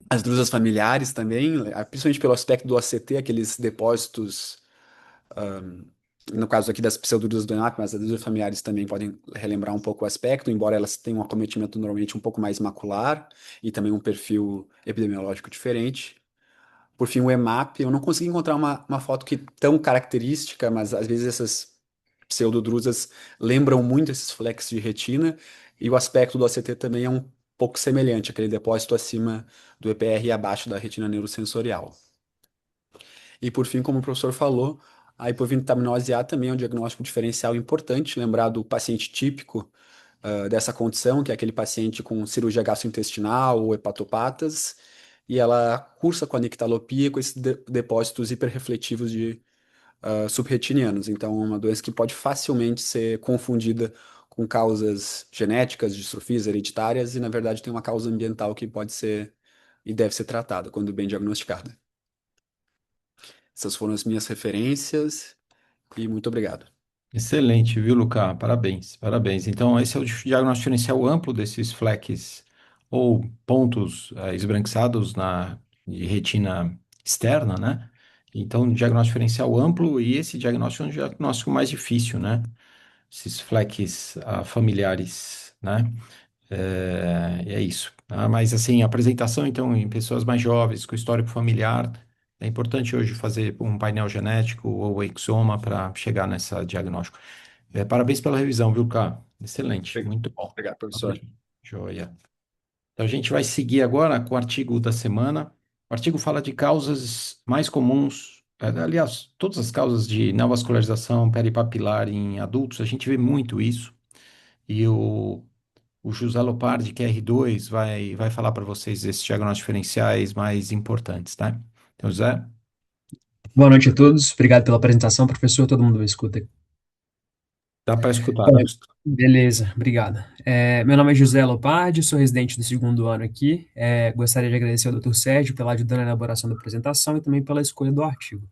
As drusas familiares também, principalmente pelo aspecto do ACT, aqueles depósitos, no caso aqui das pseudodrusas do ENAP, mas as drusas familiares também podem relembrar um pouco o aspecto, embora elas tenham um acometimento normalmente um pouco mais macular e também um perfil epidemiológico diferente. Por fim, o EMAP, eu não consegui encontrar uma foto tão característica, mas às vezes essas pseudodrusas lembram muito esses flecks de retina, e o aspecto do ACT também é um pouco semelhante, aquele depósito acima do EPR e abaixo da retina neurosensorial. E por fim, como o professor falou, a hipovitaminose A também é um diagnóstico diferencial importante, lembrar do paciente típico dessa condição, que é aquele paciente com cirurgia gastrointestinal ou hepatopatas, e ela cursa com a nictalopia, com esses depósitos hiperrefletivos de subretinianos. Então, é uma doença que pode facilmente ser confundida com causas genéticas, distrofias hereditárias, e na verdade tem uma causa ambiental que pode ser e deve ser tratada quando bem diagnosticada. Essas foram as minhas referências e muito obrigado. Excelente, viu, Luca? Parabéns, parabéns. Então, esse é o diagnóstico diferencial amplo desses flecks ou pontos esbranquiçados de retina externa, né? Então, diagnóstico diferencial amplo e esse diagnóstico é um diagnóstico mais difícil, né? Esses flecks familiares, né? É isso. Tá? Mas, assim, a apresentação, então, em pessoas mais jovens, com histórico familiar, é importante hoje fazer um painel genético ou exoma para chegar nessa diagnóstico. Parabéns pela revisão, viu, Cá? Excelente, muito bom. Obrigado, professor. Ok, joia. Então, a gente vai seguir agora com o artigo da semana. O artigo fala de causas mais comuns, aliás, todas as causas de neovascularização peripapilar em adultos, a gente vê muito isso. E o José Lopardi, que é R2, vai falar para vocês esses diagnósticos diferenciais mais importantes, tá? Então, José, Boa noite a todos. Obrigado pela apresentação, professor. Todo mundo me escuta. dá para escutar, Bom, né? beleza, obrigado. Meu nome é José Lopardi, sou residente do segundo ano aqui. Gostaria de agradecer ao Dr. Sérgio pela ajuda na elaboração da apresentação e também pela escolha do artigo.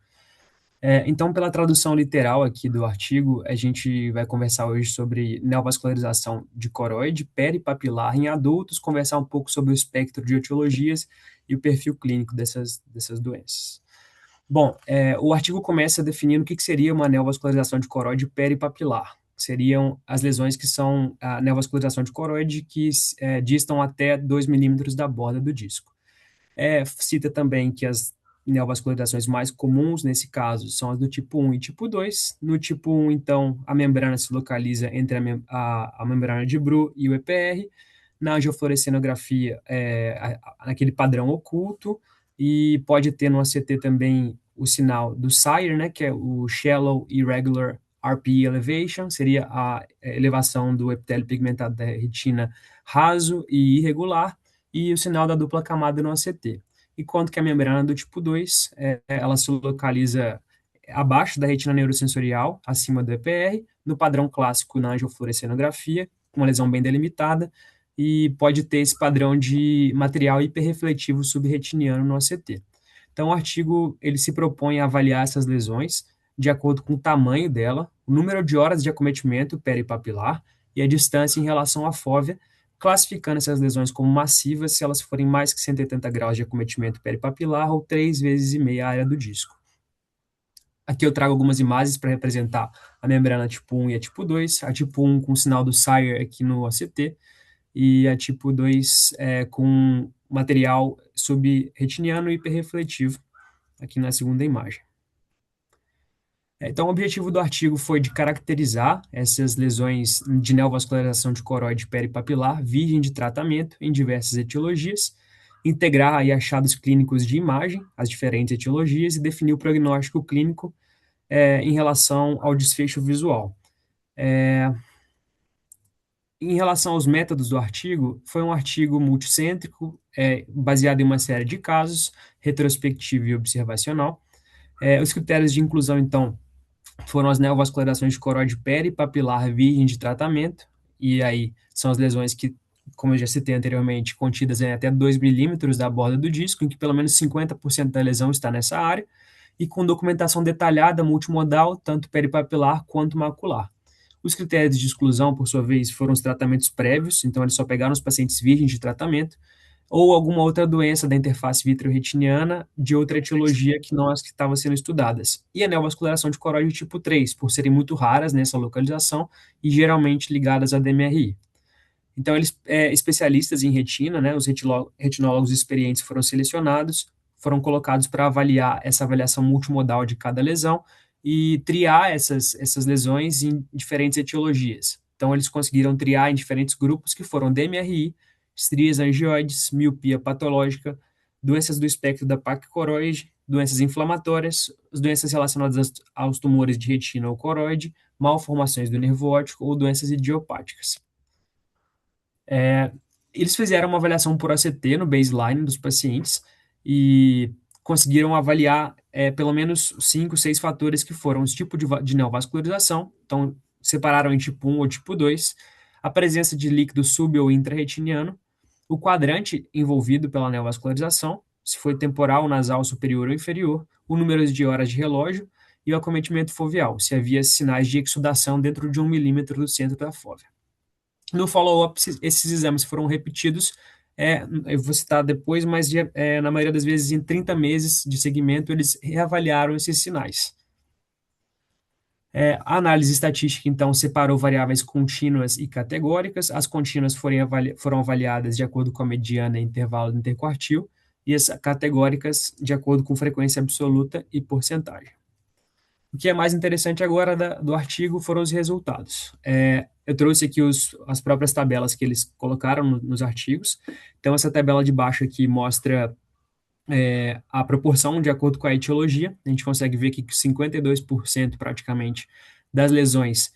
Então, pela tradução literal aqui do artigo, a gente vai conversar hoje sobre neovascularização de coroide peripapilar em adultos, conversar um pouco sobre o espectro de etiologias e o perfil clínico dessas doenças. Bom, o artigo começa definindo o que seria uma neovascularização de coroide peripapilar. Seriam as lesões que são a neovascularização de coroide que distam até 2 milímetros da borda do disco. Cita também que as neovascularizações mais comuns, nesse caso, são as do tipo 1 e tipo 2. No tipo 1, então, a membrana se localiza entre a membrana de Bru e o EPR. Na angiofluorescenografia, naquele padrão oculto, e pode ter no ACT também o sinal do SIRE, né, que é o Shallow Irregular RPE Elevation, seria a elevação do epitélio pigmentado da retina raso e irregular, e o sinal da dupla camada no ACT. Enquanto que a membrana do tipo 2, ela se localiza abaixo da retina neurosensorial, acima do EPR, no padrão clássico na angiofluorescenografia, uma lesão bem delimitada, e pode ter esse padrão de material hiperrefletivo subretiniano no ACT. Então, o artigo ele se propõe a avaliar essas lesões de acordo com o tamanho dela, o número de horas de acometimento peripapilar e a distância em relação à fóvea, classificando essas lesões como massivas se elas forem mais que 180 graus de acometimento peripapilar ou 3 vezes e meia a área do disco. Aqui eu trago algumas imagens para representar a membrana tipo 1 e a tipo 2, a tipo 1 com o sinal do SIRE aqui no ACT, e a tipo 2 com material subretiniano hiperrefletivo, aqui na segunda imagem. Então, o objetivo do artigo foi de caracterizar essas lesões de neovascularização de coroide peripapilar virgem de tratamento em diversas etiologias, integrar aí achados clínicos de imagem, as diferentes etiologias, e definir o prognóstico clínico em relação ao desfecho visual. Em relação aos métodos do artigo, foi um artigo multicêntrico, baseado em uma série de casos, retrospectivo e observacional. Os critérios de inclusão, então, foram as neovascularizações de coroide peripapilar virgem de tratamento, e aí são as lesões que, como eu já citei anteriormente, contidas em até 2 milímetros da borda do disco, em que pelo menos 50% da lesão está nessa área, e com documentação detalhada multimodal, tanto peripapilar quanto macular. Os critérios de exclusão, por sua vez, foram os tratamentos prévios, então eles só pegaram os pacientes virgens de tratamento, ou alguma outra doença da interface vitreoretiniana de outra etiologia que não as que estavam sendo estudadas. E a neovascularização de coroide tipo 3, por serem muito raras nessa localização e geralmente ligadas a DMRI. Então, eles, especialistas em retina, né, os retinólogos experientes foram selecionados, foram colocados para avaliar essa avaliação multimodal de cada lesão e triar essas lesões em diferentes etiologias. Então, eles conseguiram triar em diferentes grupos que foram DMRI, estrias angioides, miopia patológica, doenças do espectro da placa coroide, doenças inflamatórias, as doenças relacionadas aos tumores de retina ou coroide, malformações do nervo óptico ou doenças idiopáticas. Eles fizeram uma avaliação por ACT no baseline dos pacientes e conseguiram avaliar pelo menos 5, 6 fatores que foram os tipos de neovascularização, então separaram em tipo 1 ou tipo 2, a presença de líquido sub- ou intrarretiniano, o quadrante envolvido pela neovascularização, se foi temporal, nasal, superior ou inferior, o número de horas de relógio e o acometimento foveal, se havia sinais de exudação dentro de 1 milímetro do centro da fóvea. No follow-up, esses exames foram repetidos, eu vou citar depois, mas na maioria das vezes, em 30 meses de seguimento, eles reavaliaram esses sinais. A análise estatística, então, separou variáveis contínuas e categóricas. As contínuas foram avaliadas de acordo com a mediana e intervalo interquartil, e as categóricas de acordo com frequência absoluta e porcentagem. O que é mais interessante agora do artigo foram os resultados. Eu trouxe aqui as próprias tabelas que eles colocaram nos artigos. Então, essa tabela de baixo aqui mostra a proporção de acordo com a etiologia. A gente consegue ver que 52% praticamente das lesões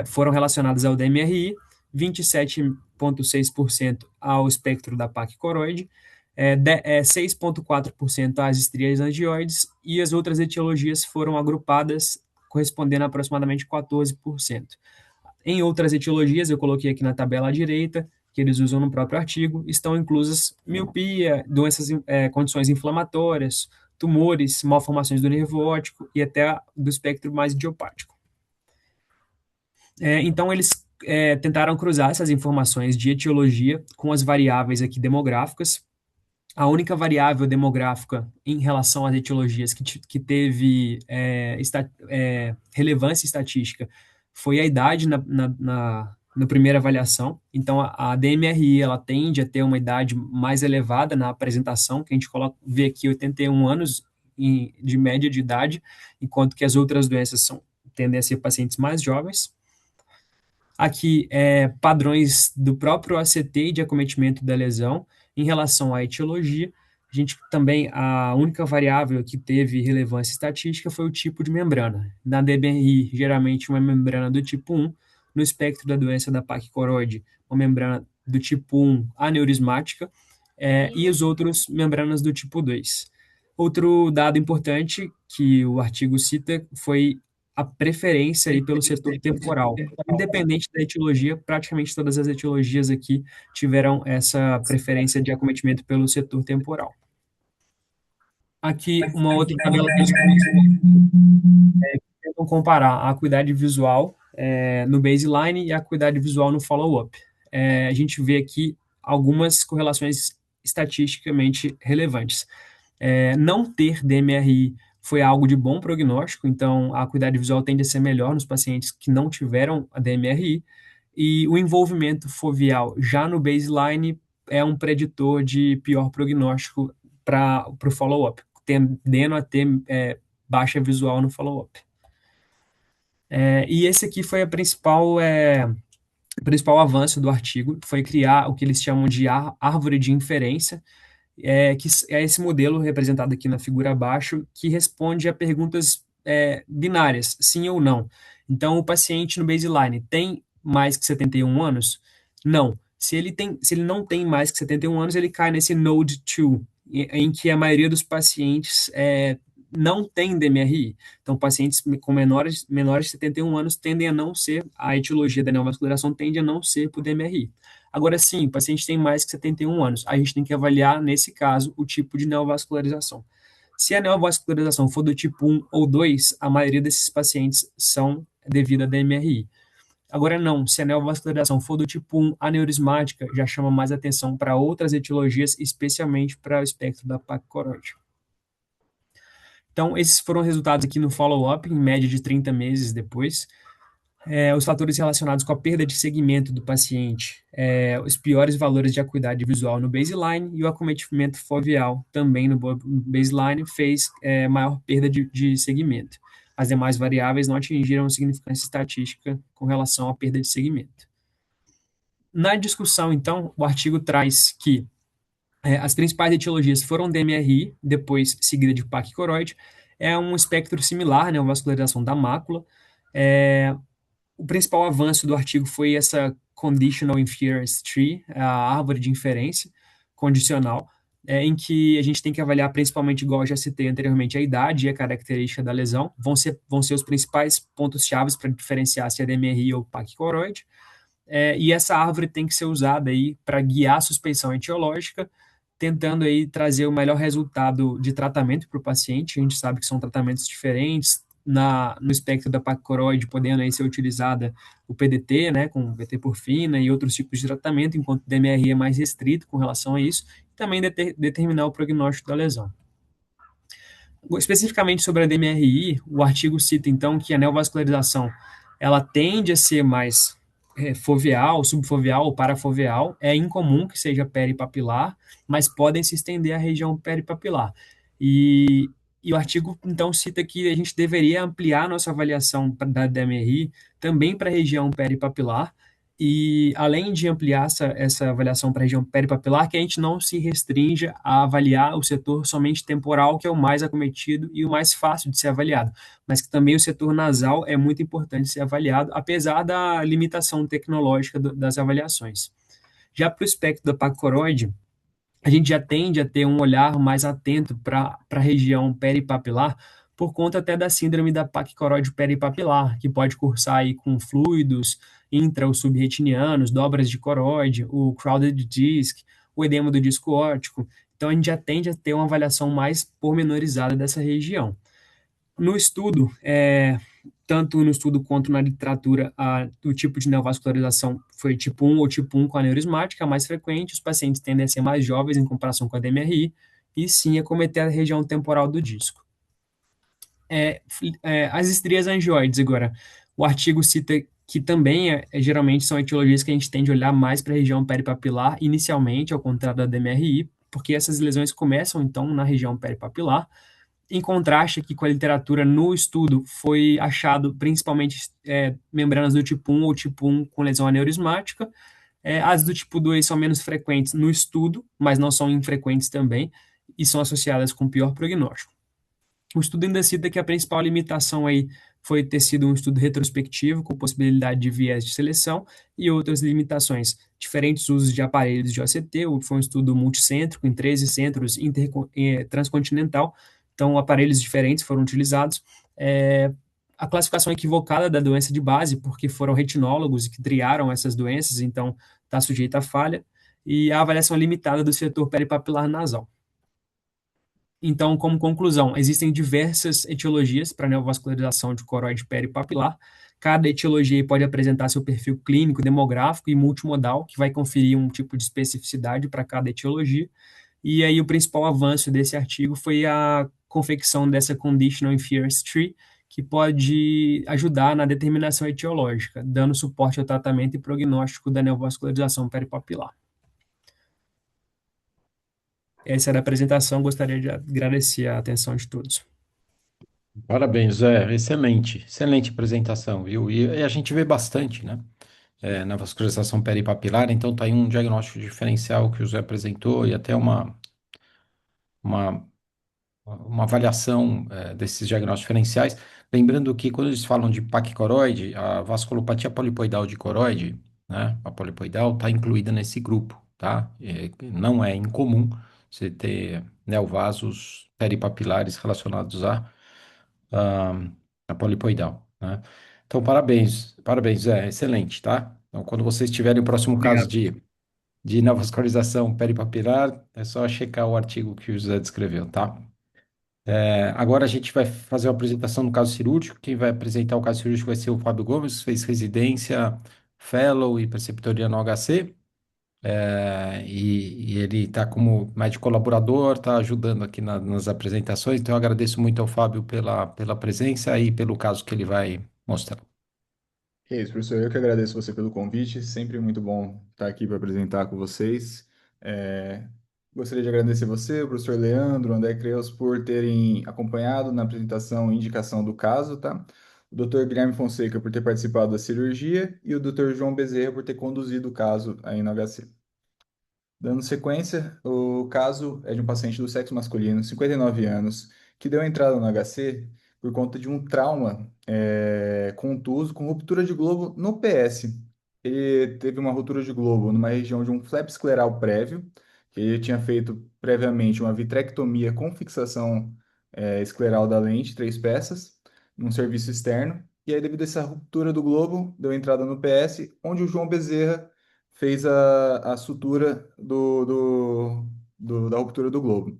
foram relacionadas ao DMRI, 27,6% ao espectro da PAC coroide, 6,4% às estrias angioides e as outras etiologias foram agrupadas correspondendo a aproximadamente 14%. Em outras etiologias, eu coloquei aqui na tabela à direita, que eles usam no próprio artigo, estão inclusas miopia, doenças, condições inflamatórias, tumores, malformações do nervo óptico e até do espectro mais idiopático. Então, eles tentaram cruzar essas informações de etiologia com as variáveis aqui demográficas. A única variável demográfica em relação às etiologias que teve relevância estatística foi a idade na primeira avaliação. Então, a DMRI ela tende a ter uma idade mais elevada na apresentação, que a gente vê aqui 81 anos de média de idade, enquanto que as outras doenças tendem a ser pacientes mais jovens. Aqui, padrões do próprio ACT e de acometimento da lesão em relação à etiologia. A única variável que teve relevância estatística foi o tipo de membrana. Na DMRI, geralmente uma membrana do tipo 1, no espectro da doença da placa coroide, uma membrana do tipo 1 aneurismática, e os outros membranas do tipo 2. Outro dado importante que o artigo cita foi a preferência aí pelo setor temporal. Independente da etiologia, praticamente todas as etiologias aqui tiveram essa preferência de acometimento pelo setor temporal. Aqui, uma outra tabela que tentam comparar a acuidade visual no baseline e a acuidade visual no follow-up. A gente vê aqui algumas correlações estatisticamente relevantes. Não ter DMRI foi algo de bom prognóstico, então a acuidade visual tende a ser melhor nos pacientes que não tiveram a DMRI, e o envolvimento foveal já no baseline é um preditor de pior prognóstico para o follow-up, tendendo a ter baixa visual no follow-up. E esse aqui foi o principal avanço do artigo, foi criar o que eles chamam de árvore de inferência, que é esse modelo representado aqui na figura abaixo, que responde a perguntas binárias, sim ou não. Então, o paciente no baseline tem mais que 71 anos? Não. Se ele não tem mais que 71 anos, ele cai nesse Node 2, em que a maioria dos pacientes não tem DMRI. Então, pacientes com menores de 71 anos tendem a não ser, a etiologia da neovascularização tende a não ser por DMRI. Agora sim, o paciente tem mais que 71 anos. A gente tem que avaliar, nesse caso, o tipo de neovascularização. Se a neovascularização for do tipo 1 ou 2, a maioria desses pacientes são devido a DMRI. Agora não, se a neovascularização for do tipo 1 aneurismática, já chama mais atenção para outras etiologias, especialmente para o espectro da placa coroide. Então, esses foram os resultados aqui no follow-up, em média de 30 meses depois. Os fatores relacionados com a perda de segmento do paciente, os piores valores de acuidade visual no baseline e o acometimento foveal também no baseline fez maior perda de segmento. As demais variáveis não atingiram significância estatística com relação à perda de segmento. Na discussão, então, o artigo traz que as principais etiologias foram DMRI, depois seguida de placa coroide. É um espectro similar, né, a vascularização da mácula. O principal avanço do artigo foi essa Conditional Inference Tree, a árvore de inferência condicional, em que a gente tem que avaliar principalmente, igual eu já citei anteriormente, a idade e a característica da lesão. Vão ser os principais pontos-chave para diferenciar se é DMRI ou placa coroide. E essa árvore tem que ser usada aí para guiar a suspeição etiológica, tentando aí trazer o melhor resultado de tratamento para o paciente. A gente sabe que são tratamentos diferentes, no espectro da placa coroide, podendo aí ser utilizada o PDT, né, com VT-porfina e outros tipos de tratamento, enquanto o DMRI é mais restrito com relação a isso, e também determinar o prognóstico da lesão. Especificamente sobre a DMRI, o artigo cita, então, que a neovascularização ela tende a ser mais foveal, subfoveal ou parafoveal. É incomum que seja peripapilar, mas podem se estender à região peripapilar. E o artigo, então, cita que a gente deveria ampliar nossa avaliação da DMRI também para a região peripapilar, e além de ampliar essa avaliação para a região peripapilar, que a gente não se restrinja a avaliar o setor somente temporal, que é o mais acometido e o mais fácil de ser avaliado, mas que também o setor nasal é muito importante ser avaliado, apesar da limitação tecnológica das avaliações. Já para o espectro da placa coroide, a gente já tende a ter um olhar mais atento para a região peripapilar, por conta até da síndrome da placa coroide peripapilar, que pode cursar aí com fluidos intra- ou subretinianos, dobras de coroide, o crowded disc, o edema do disco óptico. Então, a gente já tende a ter uma avaliação mais pormenorizada dessa região. No estudo, tanto no estudo quanto na literatura, o tipo de neovascularização foi tipo 1 ou tipo 1 com aneurismática, mais frequente. Os pacientes tendem a ser mais jovens em comparação com a DMRI e sim acometer a região temporal do disco. As estrias angioides, agora, o artigo cita que também geralmente são etiologias que a gente tende a olhar mais para a região peripapilar inicialmente, ao contrário da DMRI, porque essas lesões começam então na região peripapilar. Em contraste aqui com a literatura, no estudo foi achado principalmente membranas do tipo 1 ou tipo 1 com lesão aneurismática. As do tipo 2 são menos frequentes no estudo, mas não são infrequentes também, e são associadas com pior prognóstico. O estudo ainda cita que a principal limitação aí foi ter sido um estudo retrospectivo, com possibilidade de viés de seleção, e outras limitações, diferentes usos de aparelhos de OCT, foi um estudo multicêntrico, em 13 centros transcontinental, então aparelhos diferentes foram utilizados. A classificação equivocada da doença de base, porque foram retinólogos que triaram essas doenças, então está sujeita a falha, e a avaliação limitada do setor peripapilar nasal. Então, como conclusão, existem diversas etiologias para neovascularização de coroide peripapilar. Cada etiologia pode apresentar seu perfil clínico, demográfico e multimodal, que vai conferir um tipo de especificidade para cada etiologia. E aí o principal avanço desse artigo foi a confecção dessa Conditional Inference Tree, que pode ajudar na determinação etiológica, dando suporte ao tratamento e prognóstico da neovascularização peripapilar. Essa era a apresentação, gostaria de agradecer a atenção de todos. Parabéns, Zé. Excelente, excelente apresentação, viu? E a gente vê bastante, né? Na vascularização peripapilar, então tá aí um diagnóstico diferencial que o Zé apresentou e até uma, uma avaliação desses diagnósticos diferenciais. Lembrando que quando eles falam de PAC coroide, a vasculopatia polipoidal de coroide, né? A polipoidal está incluída nesse grupo, tá? Não é incomum você ter neovasos peripapilares relacionados a, a polipoidal, né? Então, parabéns, parabéns, Zé, excelente, tá? Então, quando vocês tiverem o próximo caso Obrigado. de neovascularização peripapilar, é só checar o artigo que o José descreveu, tá? Agora a gente vai fazer uma apresentação do caso cirúrgico. Quem vai apresentar o caso cirúrgico vai ser o Fábio Gomes, fez residência, fellow e preceptoria no HC. E ele está como médico colaborador, está ajudando aqui nas apresentações. Então eu agradeço muito ao Fábio pela presença e pelo caso que ele vai mostrar. É isso, professor. Eu que agradeço você pelo convite. Sempre muito bom estar aqui para apresentar com vocês. É, Gostaria de agradecer você, o professor Leandro, o André Creus, por terem acompanhado na apresentação e indicação do caso, tá? O Dr. Guilherme Fonseca por ter participado da cirurgia e o Dr. João Bezerra por ter conduzido o caso aí no HC. Dando sequência, o caso é de um paciente do sexo masculino, 59 anos, que deu entrada no HC por conta de um trauma contuso com ruptura de globo no PS. Ele teve uma ruptura de globo numa região de um flap escleral prévio, que ele tinha feito previamente uma vitrectomia com fixação escleral da lente, 3 peças, num serviço externo. E aí, devido a essa ruptura do globo, deu entrada no PS, onde o João Bezerra fez a sutura da ruptura do globo.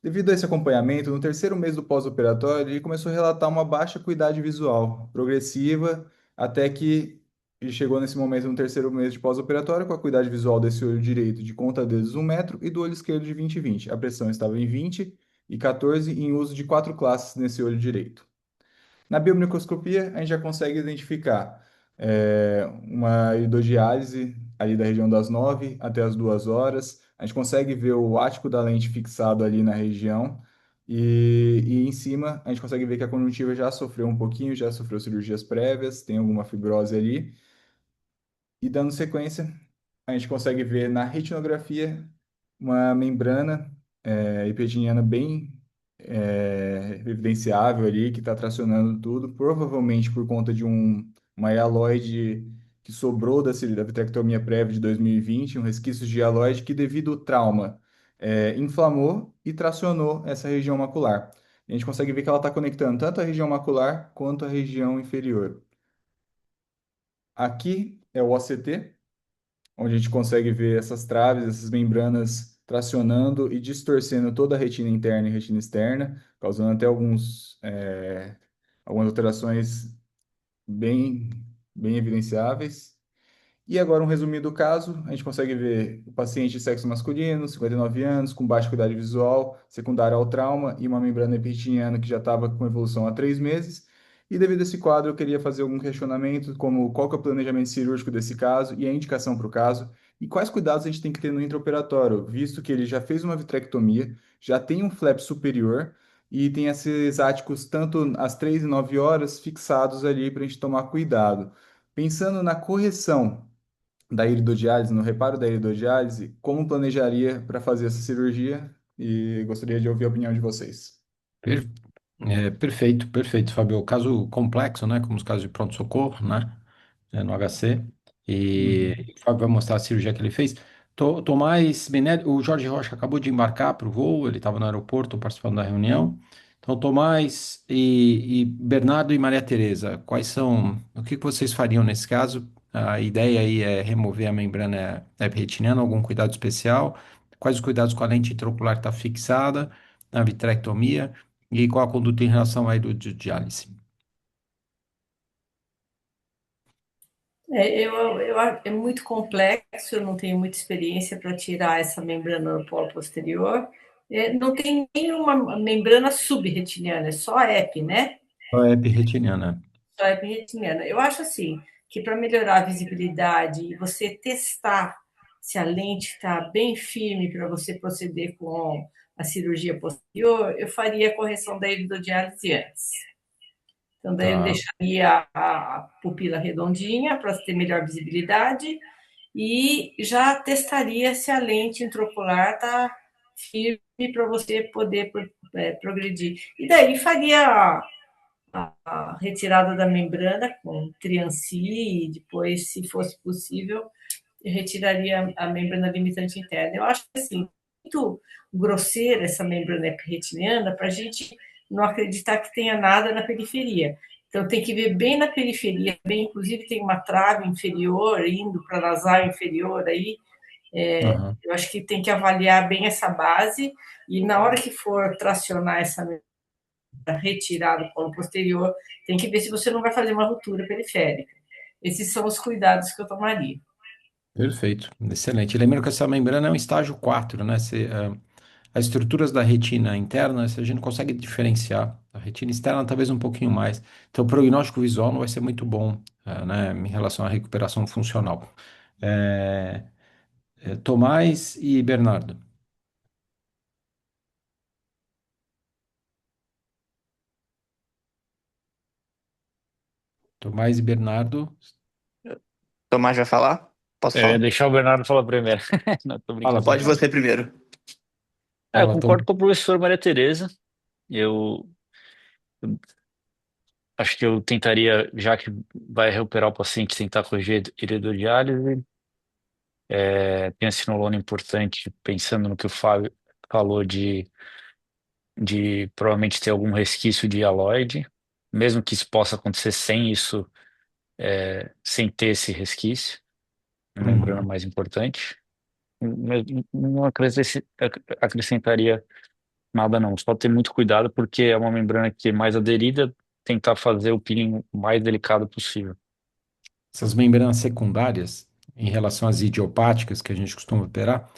Devido a esse acompanhamento, no terceiro mês do pós-operatório, ele começou a relatar uma baixa acuidade visual, progressiva, até que ele chegou nesse momento no terceiro mês de pós-operatório com a acuidade visual desse olho direito de conta-dedos 1 metro e do olho esquerdo de 20 e 20. A pressão estava em 20 e 14 em uso de 4 classes nesse olho direito. Na biomicroscopia, a gente já consegue identificar uma iridodiálise ali da região das 9 até as 2 horas. A gente consegue ver o ático da lente fixado ali na região. E em cima, a gente consegue ver que a conjuntiva já sofreu um pouquinho, já sofreu cirurgias prévias, tem alguma fibrose ali. E dando sequência, a gente consegue ver na retinografia uma membrana hipertiniana bem evidenciável ali, que está tracionando tudo, provavelmente por conta de uma hialoide que sobrou da vitrectomia prévia de 2020, um resquício de hialoide que, devido ao trauma, inflamou e tracionou essa região macular. A gente consegue ver que ela está conectando tanto a região macular quanto a região inferior. Aqui é o OCT, onde a gente consegue ver essas traves, essas membranas tracionando e distorcendo toda a retina interna e retina externa, causando até algumas alterações bem, bem evidenciáveis. E agora um resuminho do caso, a gente consegue ver o paciente de sexo masculino, 59 anos, com baixa acuidade visual, secundária ao trauma e uma membrana epiteliana que já estava com evolução há 3 meses. E devido a esse quadro, eu queria fazer algum questionamento, como qual que é o planejamento cirúrgico desse caso e a indicação para o caso, e quais cuidados a gente tem que ter no intraoperatório, visto que ele já fez uma vitrectomia, já tem um flap superior e tem esses áticos tanto às 3 e 9 horas fixados ali para a gente tomar cuidado. Pensando na correção da iridodiálise, no reparo da iridodiálise, como planejaria para fazer essa cirurgia? E gostaria de ouvir a opinião de vocês. Per- perfeito, perfeito, Fabio. Caso complexo, né? Como os casos de pronto-socorro, né? No HC. E Uhum. o Fábio vai mostrar a cirurgia que ele fez. Tomás Benelli, o Jorge Rocha acabou de embarcar para o voo, ele estava no aeroporto participando da reunião. Então, Tomás e Bernardo e Maria Tereza, o que que vocês fariam nesse caso? A ideia aí é remover a membrana retiniana, algum cuidado especial? Quais os cuidados com a lente intraocular que está fixada, na vitrectomia? E qual a conduta em relação à hidrodiálise? É muito complexo, eu não tenho muita experiência para tirar essa membrana no polo posterior. Não tem nenhuma membrana subretiniana, é só a EP, né? Qual é a epirretiniana? Só a retiniana. Eu acho assim que para melhorar a visibilidade e você testar se a lente está bem firme para você proceder com a cirurgia posterior, eu faria a correção da iridodiálise antes. Então, daí eu Tá, deixaria a pupila redondinha para ter melhor visibilidade e já testaria se a lente intraocular está firme para você poder progredir. E daí faria a retirada da membrana com Trianci e depois, se fosse possível, retiraria a membrana limitante interna. Eu acho assim, muito grosseira essa membrana retiniana para a gente não acreditar que tenha nada na periferia. Então tem que ver bem na periferia, bem, inclusive tem uma trave inferior indo para a nasal inferior aí. aham, Eu acho que tem que avaliar bem essa base e na hora que for tracionar essa retirada do polo posterior, tem que ver se você não vai fazer uma ruptura periférica. Esses são os cuidados que eu tomaria. perfeito, excelente. Lembrando que essa membrana é um estágio 4, né? As estruturas da retina interna, a gente não consegue diferenciar. A retina externa, talvez um pouquinho mais. Então, o prognóstico visual não vai ser muito bom, né, em relação à recuperação funcional. É, Tomás e Bernardo. Tomás e Bernardo. Tomás vai falar? Posso Eu ia falar? deixar o Bernardo falar primeiro. Não, tô Fala, brincando. Pode Tomás. você primeiro. Eu Fala, concordo Tomás. com o professor Maria Tereza. Eu eu acho que eu tentaria, já que vai recuperar o paciente, tentar corrigir a hidrodiálise. Tem a sinolona importante, pensando no que o Fábio falou de provavelmente ter algum resquício de hialoide, mesmo que isso possa acontecer sem isso, sem ter esse resquício, a membrana Uhum. mais importante. Não acrescentaria nada não, só ter muito cuidado porque é uma membrana que é mais aderida, tentar fazer o peeling o mais delicado possível. Essas membranas secundárias, em relação às idiopáticas que a gente costuma operar,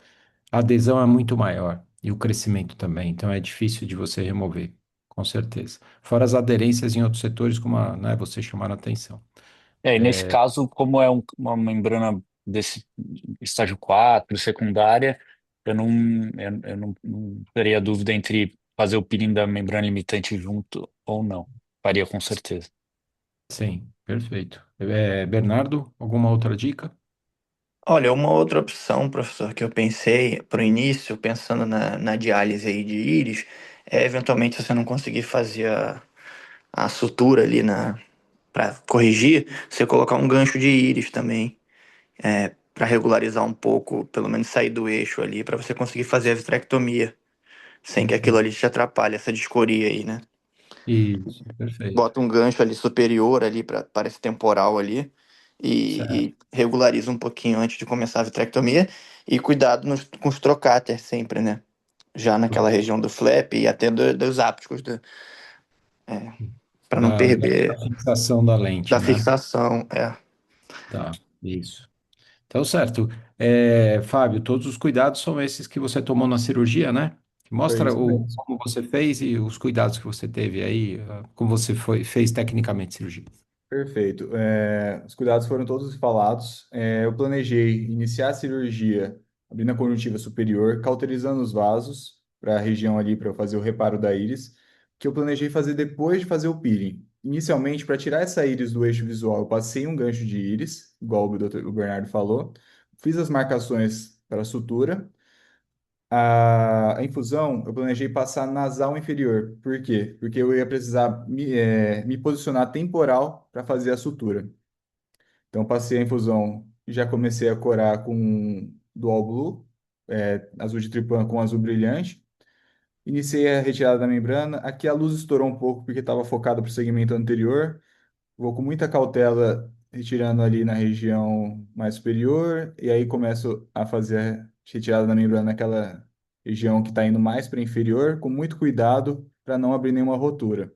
a adesão é muito maior e o crescimento também, então é difícil de você remover, com certeza. Fora as aderências em outros setores, como né, você chamaram a atenção. E nesse caso, como é uma membrana desse estágio 4 secundária, eu não teria dúvida entre fazer o peeling da membrana limitante junto ou não. Faria com certeza. Sim, perfeito. Bernardo, alguma outra dica? Olha, uma outra opção, professor, que eu pensei para o início, pensando na diálise aí de íris, é eventualmente se você não conseguir fazer a sutura ali para corrigir, você colocar um gancho de íris também, para regularizar um pouco, pelo menos sair do eixo ali, para você conseguir fazer a vitrectomia, sem que aquilo Uhum. ali te atrapalhe, essa discoria aí, né? Isso, perfeito. Bota um gancho ali superior ali para esse temporal ali. Certo. e regulariza um pouquinho antes de começar a vitrectomia. E cuidado com os trocáter sempre, né? Já naquela região do flap e até dos ápticos, para não Da perder fixação da lente, da né? fixação. É. Tá, isso. Então, certo. Fábio, todos os cuidados são esses que você tomou na cirurgia, né? Foi Mostra isso mesmo. como você fez e os cuidados que você teve aí, como você fez tecnicamente a cirurgia. Perfeito. Os cuidados foram todos falados. Eu planejei iniciar a cirurgia abrindo a conjuntiva superior, cauterizando os vasos para a região ali para eu fazer o reparo da íris, que eu planejei fazer depois de fazer o peeling. Inicialmente, para tirar essa íris do eixo visual, eu passei um gancho de íris, igual o Bernardo falou, fiz as marcações para a sutura. A infusão eu planejei passar nasal inferior. Por quê? Porque eu ia precisar me posicionar temporal para fazer a sutura. Então, passei a infusão e já comecei a corar com Dual Blue, azul de tripã com azul brilhante. Iniciei a retirada da membrana. Aqui a luz estourou um pouco porque estava focada para o segmento anterior. Vou com muita cautela retirando ali na região mais superior, e aí começo a fazer a retirada da membrana naquela região que está indo mais para inferior, com muito cuidado para não abrir nenhuma rotura.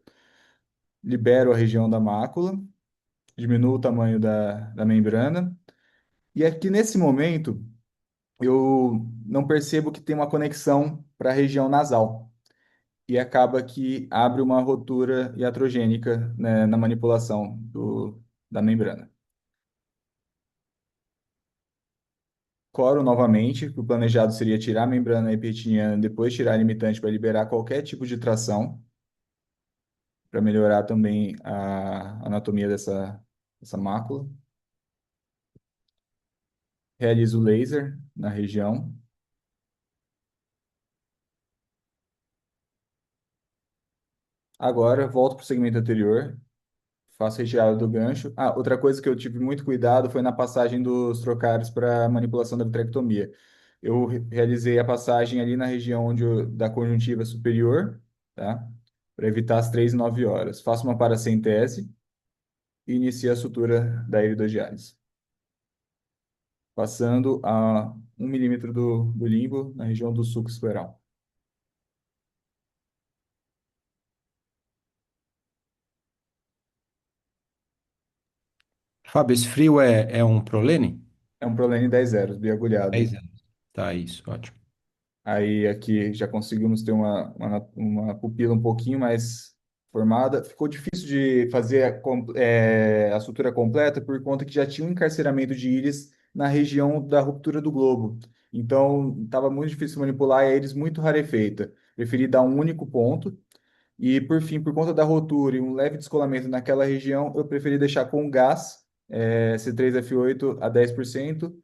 Libero a região da mácula, diminuo o tamanho da membrana, e aqui nesse momento eu não percebo que tem uma conexão para a região nasal. E acaba que abre uma rotura iatrogênica, né, na manipulação da membrana. Coro novamente, que o planejado seria tirar a membrana epiteliana, depois tirar a limitante para liberar qualquer tipo de tração, para melhorar também a anatomia dessa mácula. Realizo laser na região. Agora, volto para o segmento anterior, faço a retirada do gancho. Ah, outra coisa que eu tive muito cuidado foi na passagem dos trocários para manipulação da vitrectomia. Eu realizei a passagem ali na região da conjuntiva superior, tá? Para evitar as 3 e 9 horas. Faço uma paracentese e inicio a sutura da iridodiálise, passando a 1 milímetro do limbo na região do sulco escleral. Fábio, esse frio é um prolene? É um Prolene 10 zeros, biagulhado. 10 anos. Tá, isso, ótimo. Aí aqui já conseguimos ter uma pupila um pouquinho mais formada. Ficou difícil de fazer a sutura completa por conta que já tinha um encarceramento de íris na região da ruptura do globo. Então, estava muito difícil manipular e a íris muito rarefeita. Preferi dar um único ponto. E, por fim, por conta da rotura e um leve descolamento naquela região, eu preferi deixar com gás, C3F8 a 10%.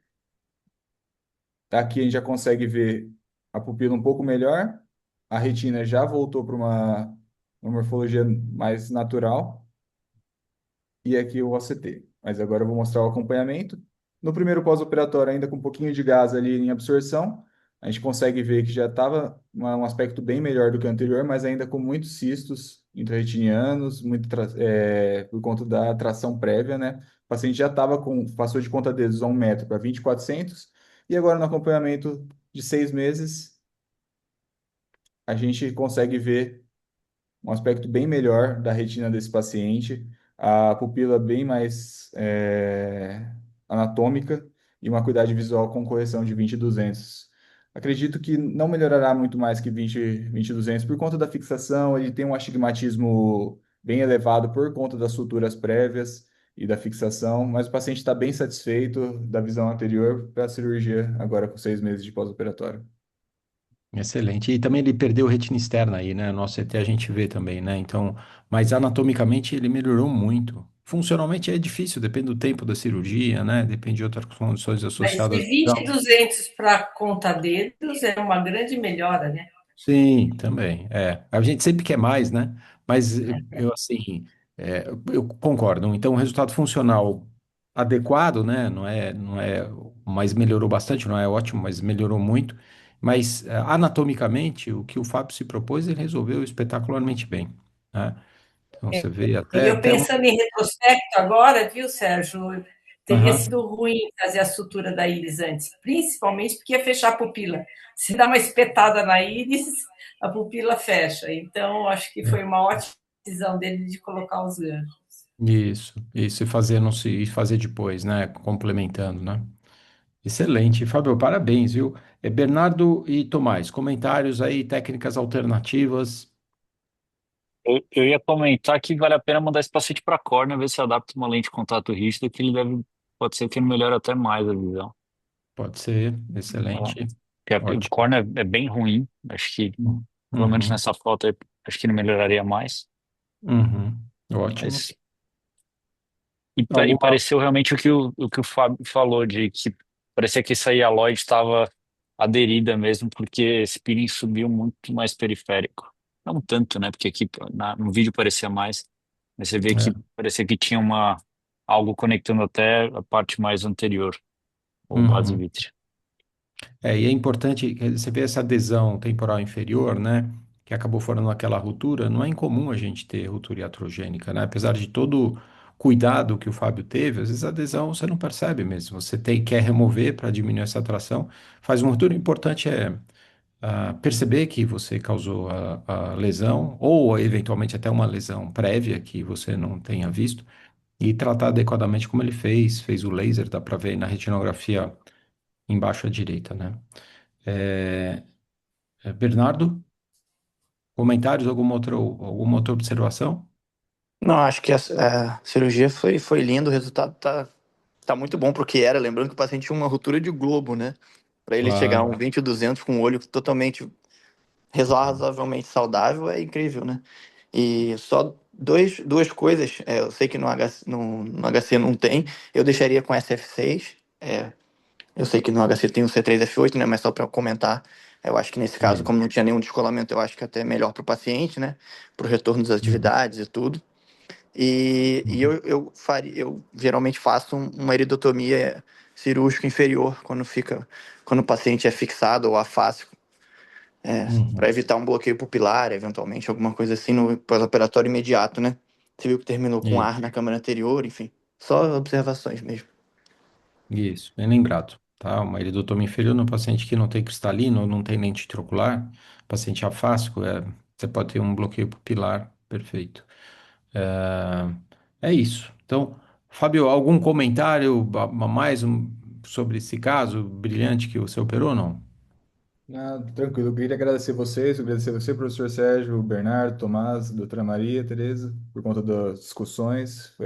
Aqui a gente já consegue ver a pupila um pouco melhor, a retina já voltou para uma morfologia mais natural, e aqui o OCT. Mas agora eu vou mostrar o acompanhamento. No primeiro pós-operatório, ainda com um pouquinho de gás ali em absorção, a gente consegue ver que já estava um aspecto bem melhor do que o anterior, mas ainda com muitos cistos intraretinianos, por conta da tração prévia, né? O paciente já passou de ponta dedos a 1 metro para 20/400, e agora no acompanhamento de 6 meses, a gente consegue ver um aspecto bem melhor da retina desse paciente, a pupila bem mais anatômica e uma acuidade visual com correção de 20/200. Acredito que não melhorará muito mais que 20/200 por conta da fixação, ele tem um astigmatismo bem elevado por conta das suturas prévias e da fixação, mas o paciente está bem satisfeito da visão anterior para a cirurgia agora com 6 meses de pós-operatório. Excelente. E também ele perdeu retina externa aí, né? No CT a gente vê também, né? Então, mas anatomicamente ele melhorou muito. Funcionalmente é difícil, depende do tempo da cirurgia, né? Depende de outras condições Mas de associadas. 20.200 para conta dedos é uma grande melhora, né? Sim, também. A gente sempre quer mais, né? Mas eu assim, eu concordo. Então, o resultado funcional adequado, né? Não é, mas melhorou bastante, não é ótimo, mas melhorou muito. Mas anatomicamente, o que o Fábio se propôs, ele resolveu espetacularmente bem, né? Então, você vê E até, eu até pensando em retrospecto agora, viu, Sérgio? teria Aham. sido ruim fazer a sutura da íris antes, principalmente porque ia fechar a pupila. Se dá uma espetada na íris, a pupila fecha. Então, acho que foi uma ótima decisão dele de colocar os ganchos. Isso, e fazer, não se, e fazer depois, né? Complementando, né? Excelente, Fábio, parabéns, viu? Bernardo e Tomás, comentários aí, técnicas alternativas. Eu ia comentar que vale a pena mandar esse paciente para a córnea, ver se adapta uma lente de contato rígida, que ele deve, pode ser que ele melhore até mais a visão. Pode ser, Tá? excelente, Porque a ótimo. córnea é bem ruim, acho que, pelo menos Uhum, nessa foto, acho que ele melhoraria mais. uhum, ótimo. Mas, e Alguma... pareceu realmente o que o Fábio falou, de que parecia que essa hialoide estava aderida mesmo, porque esse peeling subiu muito mais periférico. Não tanto, né? Porque aqui no vídeo parecia mais, mas você vê que É, parecia que tinha algo conectando até a parte mais anterior, ou base uhum. vítrea. E é importante, você vê essa adesão temporal inferior, né, que acabou formando aquela ruptura, não é incomum a gente ter ruptura iatrogênica, né, apesar de todo cuidado que o Fábio teve, às vezes a adesão você não percebe mesmo, você quer remover para diminuir essa atração, faz uma ruptura, o importante é perceber que você causou a lesão, ou eventualmente até uma lesão prévia que você não tenha visto, e tratar adequadamente como ele fez o laser, dá para ver aí na retinografia embaixo à direita, né. É, Bernardo, comentários, alguma outra observação? Não, acho que a cirurgia foi linda, o resultado tá muito bom pro que era. Lembrando que o paciente tinha uma ruptura de globo, né? Para ele chegar a Claro. um 20/200 com o olho totalmente razoavelmente saudável é incrível, né? E só duas coisas, eu sei que no HC não tem, eu deixaria com SF6. Eu sei que no HC tem o C3F8, né? Mas só para comentar, eu acho que nesse caso, como Isso. não tinha nenhum descolamento, eu acho que é até melhor para o paciente, né? Para o retorno das Uhum. atividades e tudo. E Uhum. eu geralmente faço uma iridotomia cirúrgica inferior quando o paciente é fixado ou afásico, para Uhum. evitar um bloqueio pupilar, eventualmente, alguma coisa assim no pós-operatório imediato, né? Você viu que terminou com ar Isso, na câmara anterior, enfim. Só observações mesmo. isso, bem lembrado, tá? Uma iridotomia inferior no paciente que não tem cristalino ou não tem lente intraocular, paciente afásico, você pode ter um bloqueio pupilar, perfeito. É isso. Então, Fábio, algum comentário a mais sobre esse caso brilhante que você operou, não? Ah, tranquilo, eu queria agradecer você, professor Sérgio, Bernardo, Tomás, doutora Maria, Tereza, por conta das discussões.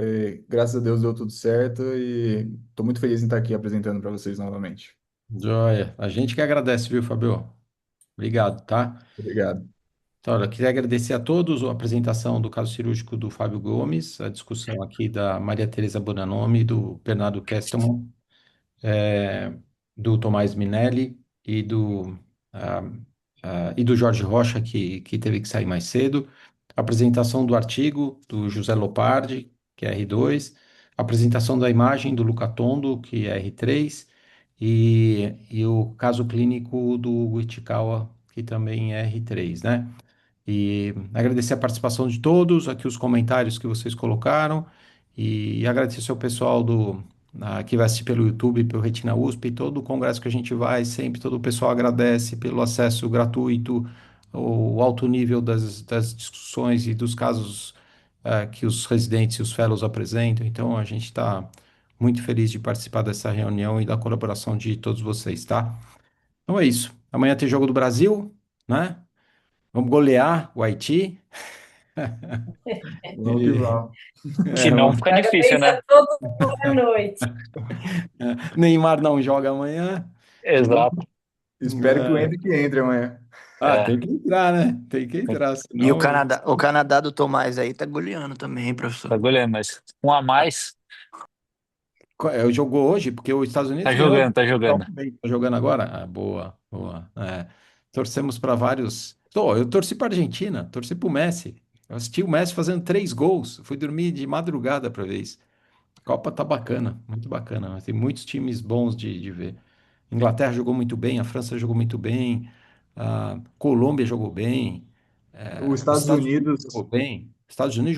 Graças a Deus deu tudo certo e estou muito feliz em estar aqui apresentando para vocês novamente. Joia. A gente que agradece, viu, Fábio? Obrigado, tá? Obrigado. Então, olha, queria agradecer a todos a apresentação do caso cirúrgico do Fábio Gomes, a discussão aqui da Maria Tereza Bonanomi, do Bernardo Kestelman, eh, do Tomás Minelli ah, e do Jorge Rocha, que teve que sair mais cedo. A apresentação do artigo do José Lopardi, que é R2. A apresentação da imagem do Luca Tondo, que é R3. E o caso clínico do Ichikawa, que também é R3, né? E agradecer a participação de todos, aqui os comentários que vocês colocaram, e agradecer ao pessoal que vai assistir pelo YouTube, pelo Retina USP, todo o congresso que a gente vai, sempre todo o pessoal agradece pelo acesso gratuito, o alto nível das discussões e dos casos que os residentes e os fellows apresentam. Então, a gente está muito feliz de participar dessa reunião e da colaboração de todos vocês, tá? Então é isso. Amanhã tem Jogo do Brasil, né? Vamos golear o Haiti. Vamos que E, vamos. Se não, fica difícil, Parabéns né? a todos, boa noite. Neymar não joga amanhã. De novo. Exato. Espero que o Henrique entre amanhã. Tem É, que entrar, né? Tem que entrar, E o senão. Canadá do Tomás aí tá goleando também, hein, professor? tá goleando, mas um a mais, Jogou hoje, porque os Estados tá Unidos ganhou. jogando, tá jogando. Tá jogando agora? Boa, boa. Torcemos para vários. Eu torci para Argentina, torci para o Messi. Eu assisti o Messi fazendo 3 gols. Fui dormir de madrugada para ver isso. A Copa tá bacana, muito bacana. Tem muitos times bons de ver. Inglaterra jogou muito bem, a França jogou muito bem, a Colômbia jogou bem, Os os Estados Estados Unidos jogou Unidos bem. Estados Unidos